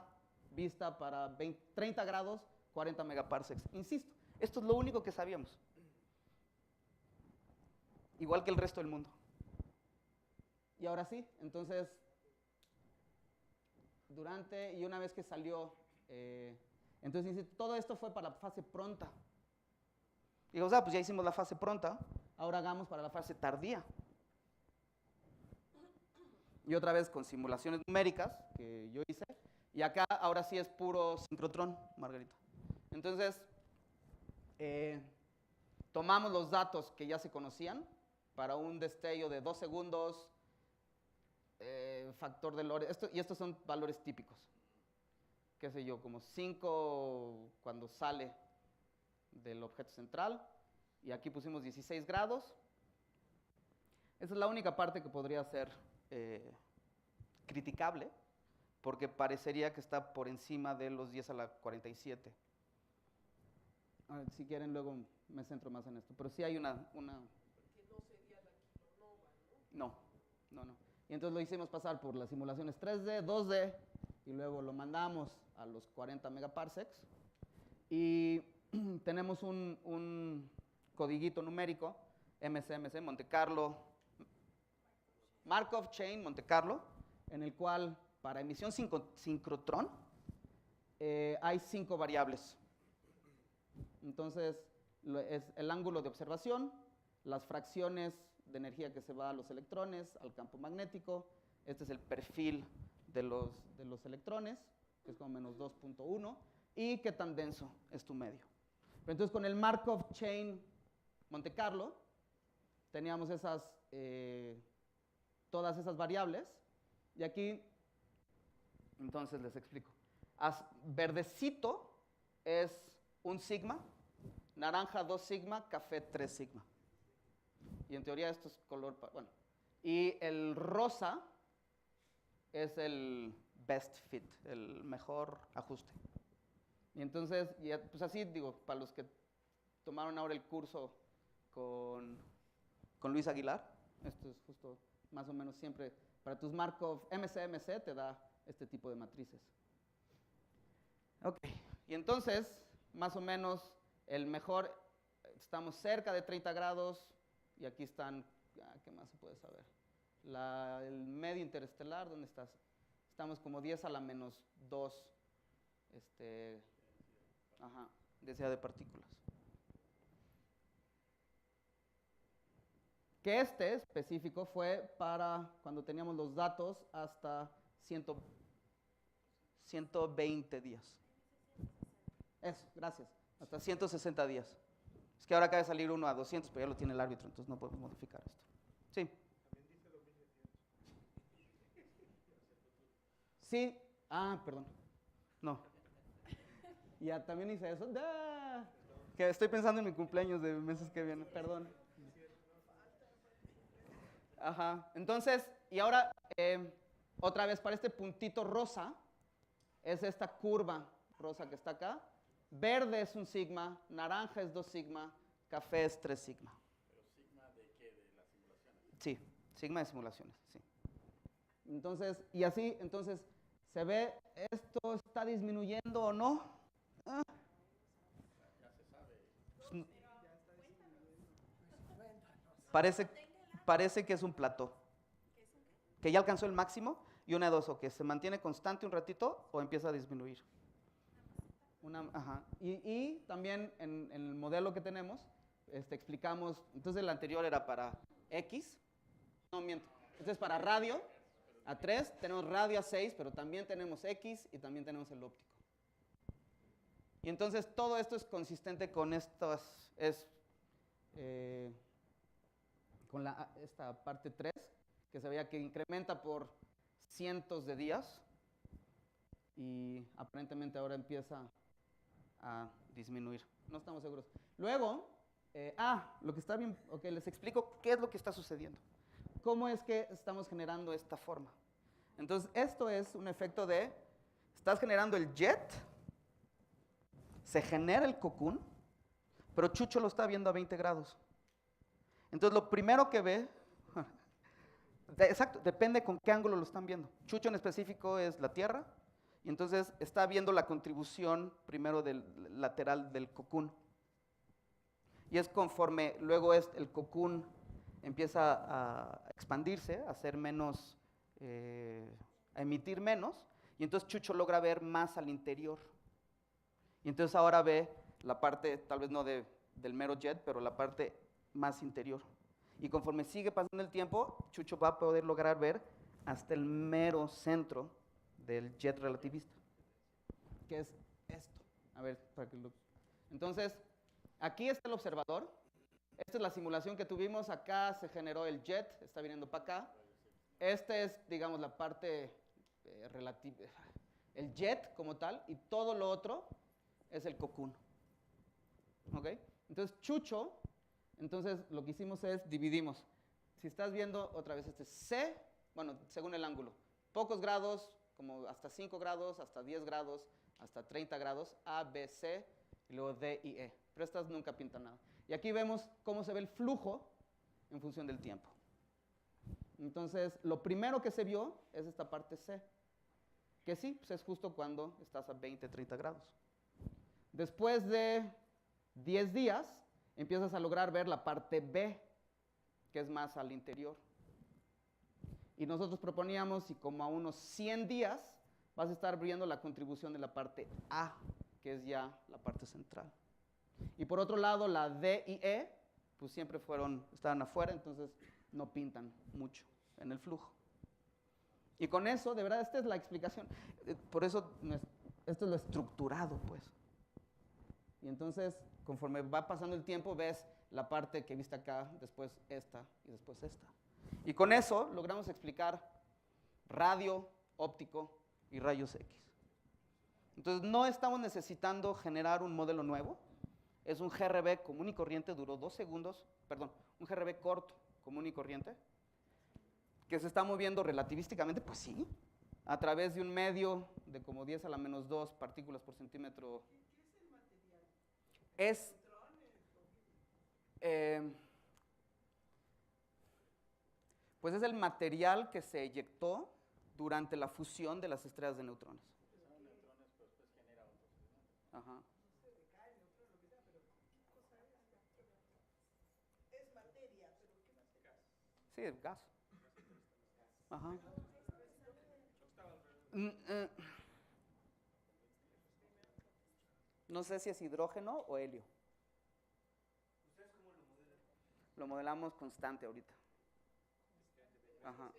vista para 30 grados, 40 megaparsecs. Insisto, esto es lo único que sabíamos. Igual que el resto del mundo. Y ahora sí, entonces, y una vez que salió, entonces todo esto fue para la fase pronta. Digo, pues ya hicimos la fase pronta, ahora hagamos para la fase tardía. Y otra vez con simulaciones numéricas que yo hice, y acá ahora sí es puro sincrotrón, Margarita. Entonces, tomamos los datos que ya se conocían para un destello de 2 segundos, factor de Lorentz, y estos son valores típicos. qué sé yo, como 5 cuando sale del objeto central, y aquí pusimos 16 grados. Esa es la única parte que podría ser criticable, porque parecería que está por encima de los 10 a la 47. Si quieren, luego me centro más en esto, pero sí hay una... Porque no sería la kilonova, ¿no? No. Y entonces lo hicimos pasar por las simulaciones 3D, 2D, y luego lo mandamos a los 40 megaparsecs. Y tenemos un codiguito numérico, MCMC, Monte Carlo, Markov Chain Monte Carlo, en el cual para emisión sincrotrón hay 5 variables. Entonces, es el ángulo de observación, las fracciones de energía que se va a los electrones, al campo magnético. Este es el perfil de los electrones, que es como menos 2.1, y qué tan denso es tu medio. Pero entonces, con el Markov Chain Monte Carlo, teníamos todas esas variables, y aquí, entonces les explico. Verdecito es 1 sigma, naranja 2 sigma, café 3 sigma. Y en teoría esto es color, bueno. Y el rosa es el best fit, el mejor ajuste. Y entonces, pues así digo, para los que tomaron ahora el curso con Luis Aguilar, esto es justo más o menos siempre, para tus Markov MCMC te da este tipo de matrices. Ok, y entonces, más o menos, el mejor, estamos cerca de 30 grados, y aquí están, ¿qué más se puede saber? El medio interestelar, ¿dónde estás? Estamos como 10 a la menos 2 densidad de partículas. Que este específico fue para cuando teníamos los datos hasta 120 días. Eso, gracias. Hasta 160 días. Es que ahora acaba de salir uno a 200, pero ya lo tiene el árbitro, entonces no podemos modificar esto. Sí. También dice 2018. Sí. Perdón. No. Ya también hice eso. Que estoy pensando en mi cumpleaños de meses que vienen. Perdón. Ajá. Entonces, y ahora, otra vez para este puntito rosa, es esta curva rosa que está acá. Verde es 1 sigma, naranja es 2 sigma, café es 3 sigma. ¿Pero sigma de qué? ¿De las simulaciones? Sí, sigma de simulaciones, sí. Entonces, y así, entonces, ¿se ve esto está disminuyendo o no? Ya se sabe. Parece que es un plató. Que ya alcanzó el máximo, y una de dos, o que se mantiene constante un ratito o empieza a disminuir. Y también en el modelo que tenemos, explicamos, entonces el anterior era para X, no miento, este es para radio a 3, tenemos radio a 6, pero también tenemos X y también tenemos el óptico. Y entonces todo esto es consistente con esta parte 3, que se veía que incrementa por cientos de días y aparentemente ahora empieza a disminuir. No estamos seguros. Luego, lo que está bien, ok, les explico qué es lo que está sucediendo. ¿Cómo es que estamos generando esta forma? Entonces, esto es un efecto de, estás generando el jet, se genera el cocoon, pero Chucho lo está viendo a 20 grados. Entonces, lo primero que ve, exacto, depende con qué ángulo lo están viendo. Chucho en específico es la Tierra, y entonces está viendo la contribución primero del lateral del cocoon. Y es conforme luego el cocoon empieza a expandirse, a ser menos, a emitir menos, y entonces Chucho logra ver más al interior. Y entonces ahora ve la parte, tal vez no del mero jet, pero la parte más interior. Y conforme sigue pasando el tiempo, Chucho va a poder lograr ver hasta el mero centro del jet relativista, que es esto. A ver, para que entonces, aquí está el observador. Esta es la simulación que tuvimos. Acá se generó el jet, está viniendo para acá. Esta es, digamos, la parte el jet como tal, y todo lo otro es el cocoon. ¿Ok? Entonces, Chucho, entonces lo que hicimos es dividimos. Si estás viendo otra vez este C, bueno, según el ángulo, pocos grados, como hasta 5 grados, hasta 10 grados, hasta 30 grados, A, B, C, y luego D y E. Pero estas nunca pintan nada. Y aquí vemos cómo se ve el flujo en función del tiempo. Entonces, lo primero que se vio es esta parte C, que sí, pues es justo cuando estás a 20, 30 grados. Después de 10 días, empiezas a lograr ver la parte B, que es más al interior. Y nosotros proponíamos, si como a unos 100 días, vas a estar viendo la contribución de la parte A, que es ya la parte central. Y por otro lado, la D y E, pues siempre estaban afuera, entonces no pintan mucho en el flujo. Y con eso, de verdad, esta es la explicación. Por eso, esto es lo estructurado, pues. Y entonces, conforme va pasando el tiempo, ves la parte que viste acá, después esta y después esta. Y con eso logramos explicar radio, óptico y rayos X. Entonces, no estamos necesitando generar un modelo nuevo. Es un GRB común y corriente, duró 2 segundos, perdón, un GRB corto, común y corriente, que se está moviendo relativísticamente, pues sí, a través de un medio de como 10 a la menos 2 partículas por centímetro. ¿Qué es el material? Pues es el material que se eyectó durante la fusión de las estrellas de neutrones. Son neutrones, pero después genera otros elementos. Ajá. Es materia, pero ¿qué materia? Sí, el gas. Ajá. No sé si es hidrógeno o helio. ¿Ustedes cómo lo modelan? Lo modelamos constante ahorita. Ajá.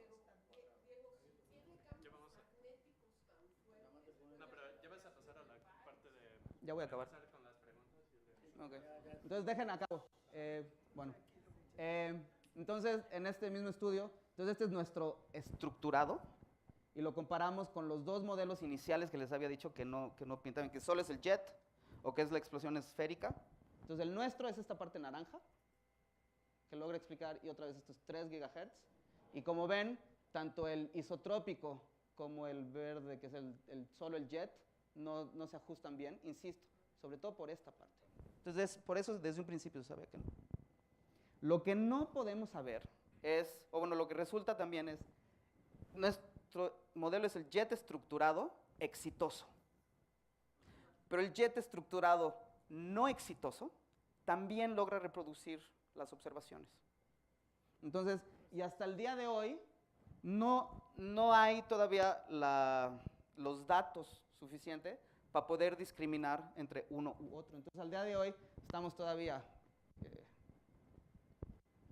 Diego, si tiene campos magnéticos tan fuertes. No, pero ya vas a pasar a la parte de... Ya voy a acabar. Empezar con las preguntas. Ok. Entonces dejen acabo. Bueno. Entonces, en este mismo estudio, entonces este es nuestro estructurado y lo comparamos con los 2 modelos iniciales que les había dicho que no pintaban, que solo es el jet o que es la explosión esférica. Entonces el nuestro es esta parte naranja, que logra explicar, y otra vez estos 3 GHz. Y como ven, tanto el isotrópico como el verde, que es solo el jet, no se ajustan bien, insisto, sobre todo por esta parte. Entonces, por eso desde un principio se sabía que no. Lo que no podemos saber es, o bueno, lo que resulta también es, nuestro modelo es el jet estructurado exitoso. Pero el jet estructurado no exitoso también logra reproducir las observaciones. Entonces, y hasta el día de hoy, no hay todavía los datos suficientes para poder discriminar entre uno u otro. Entonces, al día de hoy estamos todavía...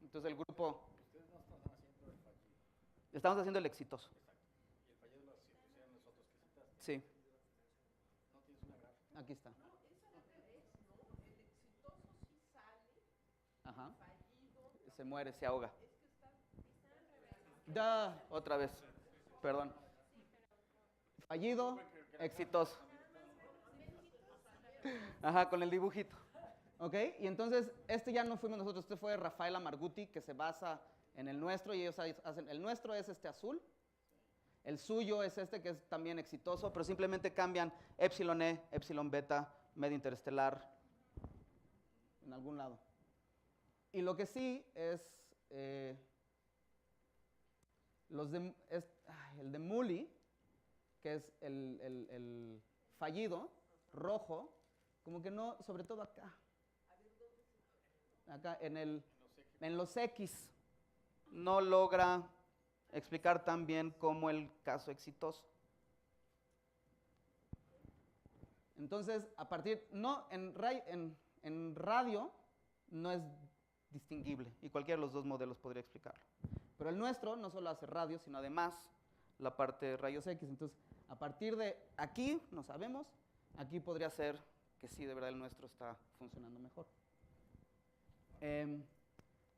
entonces, el grupo... Ustedes no están haciendo el fallido. Estamos haciendo el exitoso. Exacto. Y el fallido lo pusieron los otros que citaste. Sí, ¿No tienes una gráfica? aquí está. No, es al revés, ¿no? El exitoso sí sale, Ajá. fallido. Se muere, se ahoga. Es que está al revés. Otra vez. Perdón. Fallido, exitoso. Ajá, con el dibujito. ¿Ok? Y entonces, este ya no fuimos nosotros, este fue Rafael Amarguti, que se basa en el nuestro, y ellos hacen, el nuestro es este azul, el suyo es este que es también exitoso, pero simplemente cambian epsilon E, epsilon beta, medio interestelar, en algún lado. Y lo que sí es, el de Muli, que es el fallido, rojo, como que no, sobre todo acá en los X, no logra explicar tan bien como el caso exitoso. Entonces, a partir, no, en radio no es distinguible, y cualquiera de los 2 modelos podría explicarlo. Pero el nuestro no solo hace radio, sino además la parte de rayos X. Entonces, a partir de aquí, no sabemos, aquí podría ser que sí, de verdad el nuestro está funcionando mejor.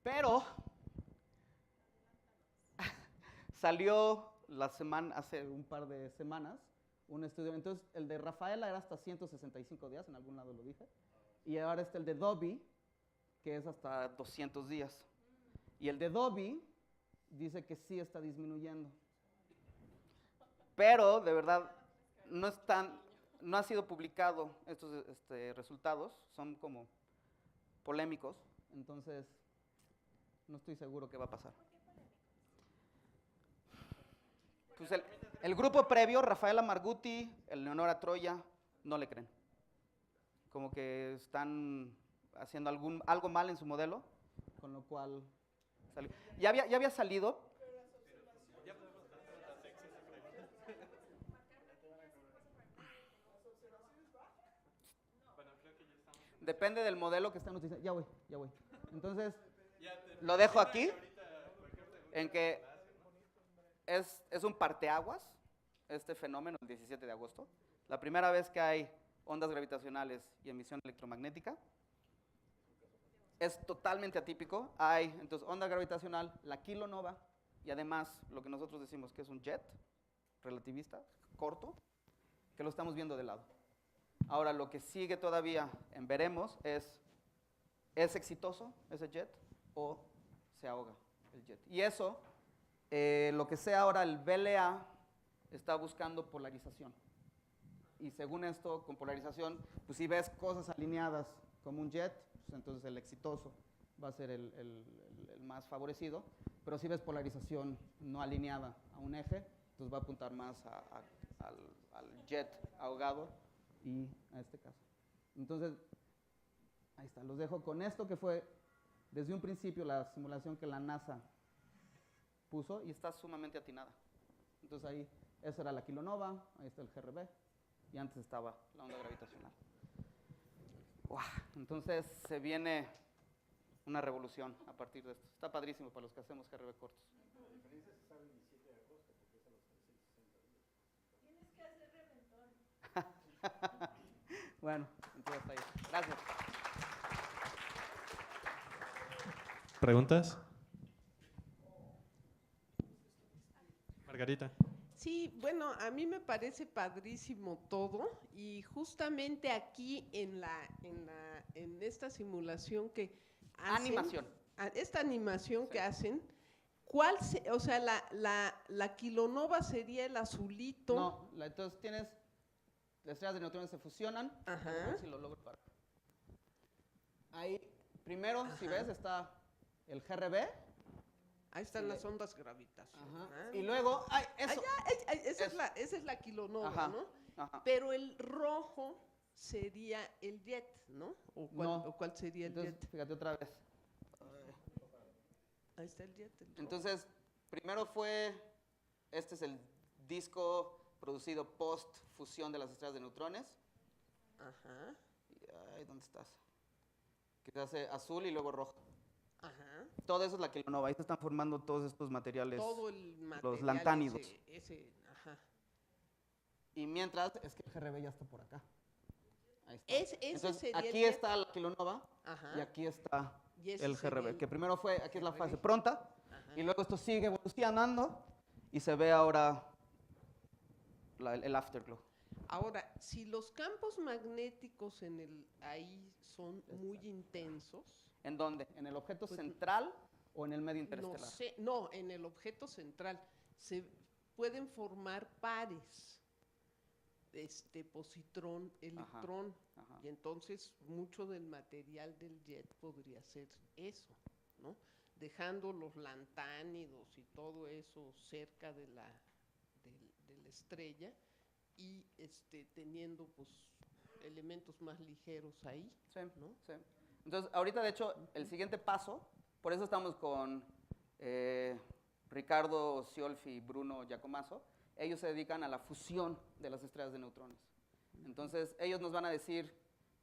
Pero salió hace un par de semanas un estudio. Entonces, el de Rafaela era hasta 165 días, en algún lado lo dije. Y ahora está el de Dobby, que es hasta 200 días. Y el de Dobby dice que sí está disminuyendo. Pero, de verdad, no ha sido publicado estos resultados, son como polémicos, entonces no estoy seguro qué va a pasar. Pues el grupo previo, Rafaela Margutti, el Leonora Troya, no le creen. Como que están haciendo algo mal en su modelo, con lo cual salió. Ya había salido. Depende del modelo que están utilizando. Ya voy. Entonces, lo dejo aquí, en que es un parteaguas, este fenómeno, el 17 de agosto. La primera vez que hay ondas gravitacionales y emisión electromagnética. Es totalmente atípico. Hay, entonces, onda gravitacional, la kilonova, y además, lo que nosotros decimos que es un jet relativista, corto, que lo estamos viendo de lado. Ahora, lo que sigue todavía en veremos ¿es exitoso ese jet o se ahoga el jet? Y eso, lo que sea ahora, el VLA está buscando polarización. Y según esto, con polarización, pues si ves cosas alineadas como un jet, pues entonces el exitoso va a ser el más favorecido. Pero si ves polarización no alineada a un eje, entonces va a apuntar más al jet ahogado y a este caso. Entonces, ahí está, los dejo con esto que fue desde un principio la simulación que la NASA puso y está sumamente atinada. Entonces ahí, esa era la kilonova, ahí está el GRB y antes estaba la onda gravitacional. ¡Wow! Entonces se viene una revolución a partir de esto. Está padrísimo para los que hacemos GRB cortos. La diferencia se sabe el 17 de agosto porque es a los 360 días. Tienes que hacer reventón. Bueno, entonces está ahí. Gracias. ¿Preguntas? Margarita. Sí, bueno, a mí me parece padrísimo todo y justamente aquí en esta simulación que hacen, Animación. esta animación Sí. que hacen, o sea, la kilonova sería el azulito. No, entonces tienes, las estrellas de neutrones se fusionan. Ajá. A ver si lo logro parar. Ahí, primero, si Ajá. ves, está el GRB. Ahí están Sí. las ondas gravitacionales. Ajá. Y luego, eso. Esa es la kilonova, Ajá. ¿no? Ajá. Pero el rojo sería el jet, ¿no? ¿O cuál sería el Entonces, jet? fíjate otra vez. Ahí está el jet. el rojo. Entonces, primero este es el disco producido post fusión de las estrellas de neutrones. Ajá, Ay, ¿dónde estás? Que se hace azul y luego rojo. ajá. Todo eso es la kilonova. Ahí se están formando todos estos materiales. Todo el material. lantánidos. Ajá. Y mientras, es que el GRB ya está por acá. Ahí está. Ese Entonces, sería el aquí jet. está la kilonova Ajá. y aquí está Y ese el sería GRB. el Que primero aquí es la fase GRB. pronta, Ajá. y luego esto sigue evolucionando y se ve ahora el afterglow. Ahora, si los campos magnéticos ahí son muy intensos, ¿En dónde? ¿En el objeto Pues, central o en el medio no interestelar? sé, no, en el objeto central se pueden formar pares, positrón, electrón, Ajá. y entonces mucho del material del jet podría ser eso, ¿no? Dejando los lantánidos y todo eso cerca de la estrella y teniendo pues elementos más ligeros ahí, Sí, ¿no? sí. Entonces, ahorita, de hecho, el siguiente paso, por eso estamos con Ricardo Sciolfi y Bruno Giacomasso, ellos se dedican a la fusión de las estrellas de neutrones. Entonces, ellos nos van a decir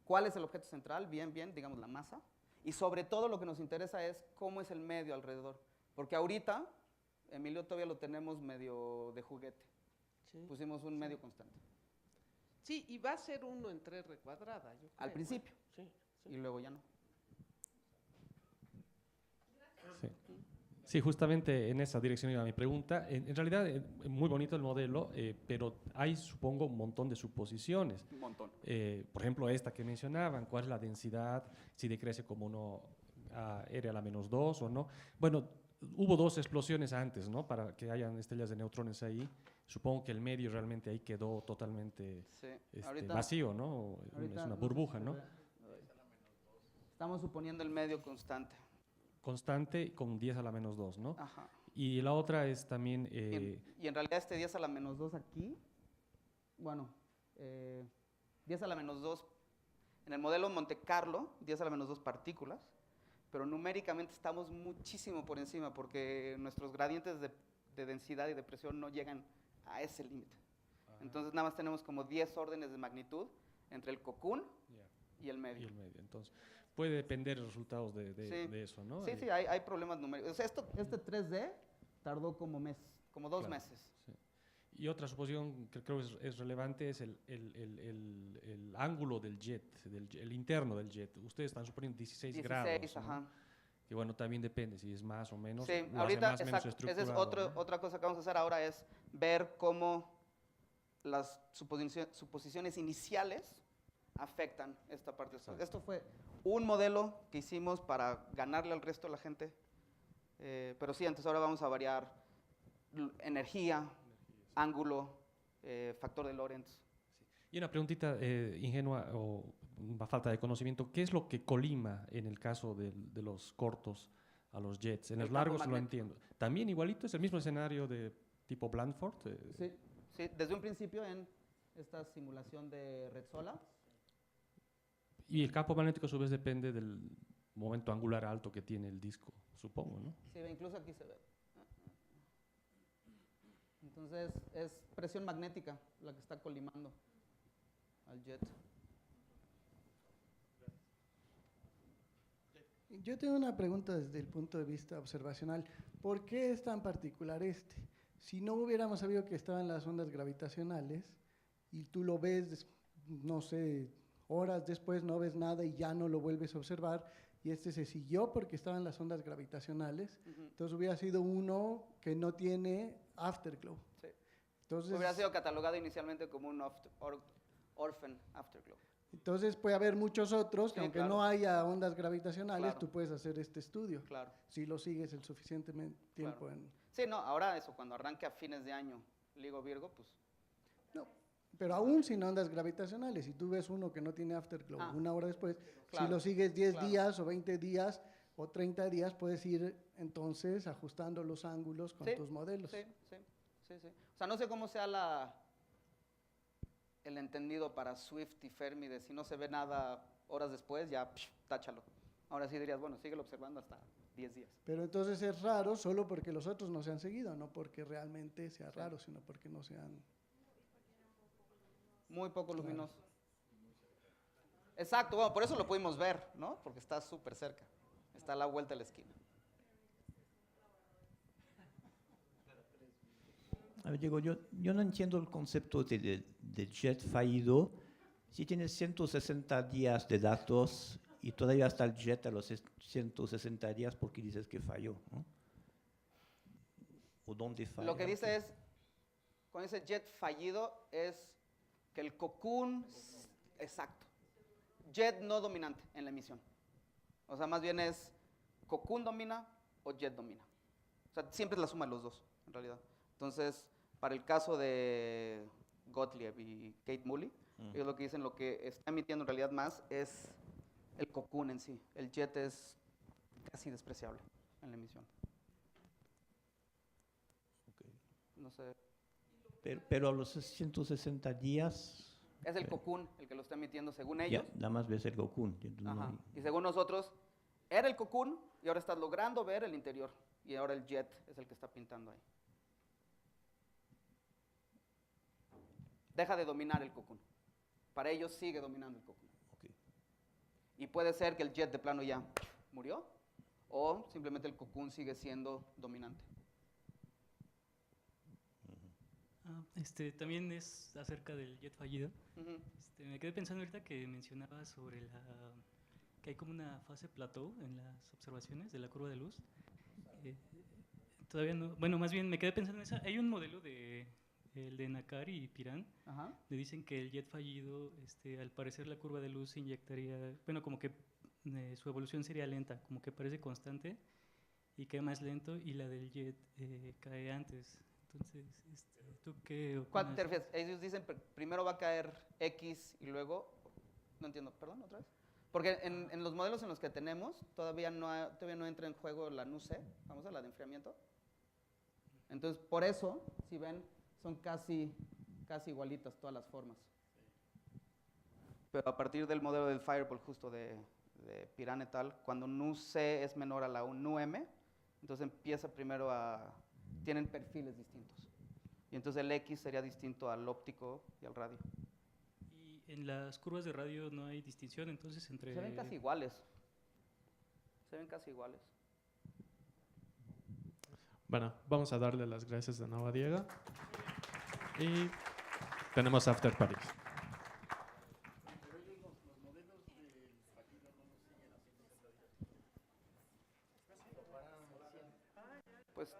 cuál es el objeto central, bien, digamos la masa, y sobre todo lo que nos interesa es cómo es el medio alrededor. Porque ahorita, Emilio, todavía lo tenemos medio de juguete. Sí. Pusimos un medio constante. Sí, y va a ser 1 entre R cuadrada, yo creo. Al principio. Sí, sí. Y luego ya no. Sí. Sí, justamente en esa dirección iba mi pregunta. En realidad, muy bonito el modelo, pero hay, supongo, un montón de suposiciones. Un montón. Por ejemplo, esta que mencionaban, ¿cuál es la densidad? Si decrece como uno R a la -2 o no. Bueno, hubo dos explosiones antes, ¿no? Para que hayan estrellas de neutrones ahí. Supongo que el medio realmente ahí quedó totalmente Sí. Ahorita- vacío, ¿no? ahorita Es una no sé burbuja, si ¿no? se ve. Estamos suponiendo el medio constante. Constante con 10 a la -2, ¿no? Ajá. Y la otra es también... Y en realidad este 10 a la -2 aquí, bueno, 10 a la -2, en el modelo Monte Carlo, 10 a la -2 partículas, pero numéricamente estamos muchísimo por encima porque nuestros gradientes de densidad y de presión no llegan a ese límite. Entonces nada más tenemos como 10 órdenes de magnitud entre el cocoon y el medio. Y el medio. Entonces, puede depender los resultados de Sí. eso, ¿no? Sí, sí, hay problemas numéricos. O sea, este 3D tardó como dos Claro. meses. Sí. Y otra suposición que creo es relevante es el ángulo del jet, el interno del jet. Ustedes están suponiendo 16 grados, ¿no? Ajá. Que bueno, también depende si es más o menos. Sí, lo hace ahorita, más o menos exacto, esa es estructurado, ¿no? otra cosa que vamos a hacer ahora es ver cómo las suposiciones iniciales afectan esta parte. Exacto. Esto fue un modelo que hicimos para ganarle al resto de la gente, pero sí, entonces ahora vamos a variar energía, ángulo, factor de Lorentz. Y una preguntita ingenua o una falta de conocimiento. ¿Qué es lo que colima en el caso de los cortos a los jets? En El los largos campo lo magnético. entiendo. ¿También igualito? ¿Es el mismo escenario de tipo Blandford? Sí, sí, desde un principio en esta simulación de Red Sola. Y el campo magnético a su vez depende del momento angular alto que tiene el disco, supongo, ¿no? Sí, incluso aquí se ve. Entonces es presión magnética la que está colimando al jet. Yo tengo una pregunta desde el punto de vista observacional. ¿Por qué es tan particular este? Si no hubiéramos sabido que estaban las ondas gravitacionales y tú lo ves, no sé, horas después no ves nada y ya no lo vuelves a observar, y este se siguió porque estaban las ondas gravitacionales, entonces hubiera sido uno que no tiene afterglow. Sí. Entonces, Hubiera sido catalogado inicialmente como un orphan afterglow. entonces puede haber muchos otros que Sí, aunque claro. no haya ondas gravitacionales, Claro. tú puedes hacer este estudio, Claro. si lo sigues el suficiente tiempo. Claro. Sí, no, ahora eso, cuando arranque a fines de año Ligo Virgo, pues No, pero aún sin ondas gravitacionales, si tú ves uno que no tiene afterglow una hora después, claro, si lo sigues 10 claro. días o 20 días o 30 días, puedes ir entonces ajustando los ángulos con Sí, tus modelos. sí, sí, sí, sí. O sea, no sé cómo sea el entendido para Swift y Fermi de si no se ve nada horas después, ya táchalo. Ahora sí dirías, bueno, síguelo observando hasta 10 días. Pero entonces es raro solo porque los otros no se han seguido, no porque realmente sea raro, sino porque no se han... Muy poco luminoso. Exacto, bueno, por eso lo pudimos ver, ¿no? Porque está súper cerca. Está a la vuelta de la esquina. A ver, Diego, yo no entiendo el concepto de jet fallido. Si tienes 160 días de datos y todavía está el jet a los 160 días, ¿por qué dices que falló? ¿No? ¿O dónde falla? Lo que dice es, con ese jet fallido, es que el cocoon, exacto, jet no dominante en la emisión. O sea, más bien es cocoon domina o jet domina. O sea, siempre es la suma de los dos, en realidad. Entonces, para el caso de Gottlieb y Kate Mooley, ellos lo que dicen, lo que está emitiendo en realidad más es el cocoon en sí. El jet es casi despreciable en la emisión. Okay. No sé. Pero a los 160 días... Es el cocoon el que lo está emitiendo según ellos. Ya, nada más ves el cocoon. Ajá. Y según nosotros, era el cocoon y ahora estás logrando ver el interior. Y ahora el jet es el que está pintando ahí. Deja de dominar el cocoon. Para ellos sigue dominando el cocoon. Okay. Y puede ser que el jet de plano ya murió o simplemente el cocoon sigue siendo dominante. También es acerca del jet fallido. Ujú. Me quedé pensando ahorita que mencionaba sobre que hay como una fase plateau en las observaciones de la curva de luz. Todavía no. Bueno, más bien me quedé pensando en esa. Hay un modelo de el de Nakari y Piran. Ajá. Le dicen que el jet fallido, al parecer la curva de luz se inyectaría, bueno, como que su evolución sería lenta, como que parece constante y cae más lento, y la del jet cae antes. Entonces, ¿tú qué opinas? ¿Cuál te refieres? Ellos dicen primero va a caer X y luego, no entiendo, perdón, otra vez. Porque en los modelos en los que tenemos todavía no entra en juego la NUC, vamos a la de enfriamiento. Entonces, por eso, si ven, son casi igualitas todas las formas. Pero a partir del modelo del Fireball, justo de Piran et al., cuando NUC es menor a la NUM, entonces empieza primero tienen perfiles distintos. Y entonces el X sería distinto al óptico y al radio. Y en las curvas de radio no hay distinción entonces entre... Se ven casi iguales. Se ven casi iguales. Bueno, vamos a darle las gracias de nuevo a Diego. Y tenemos After Party. Pero ellos, los modelos del fallido no los siguen haciendo cada día. Pues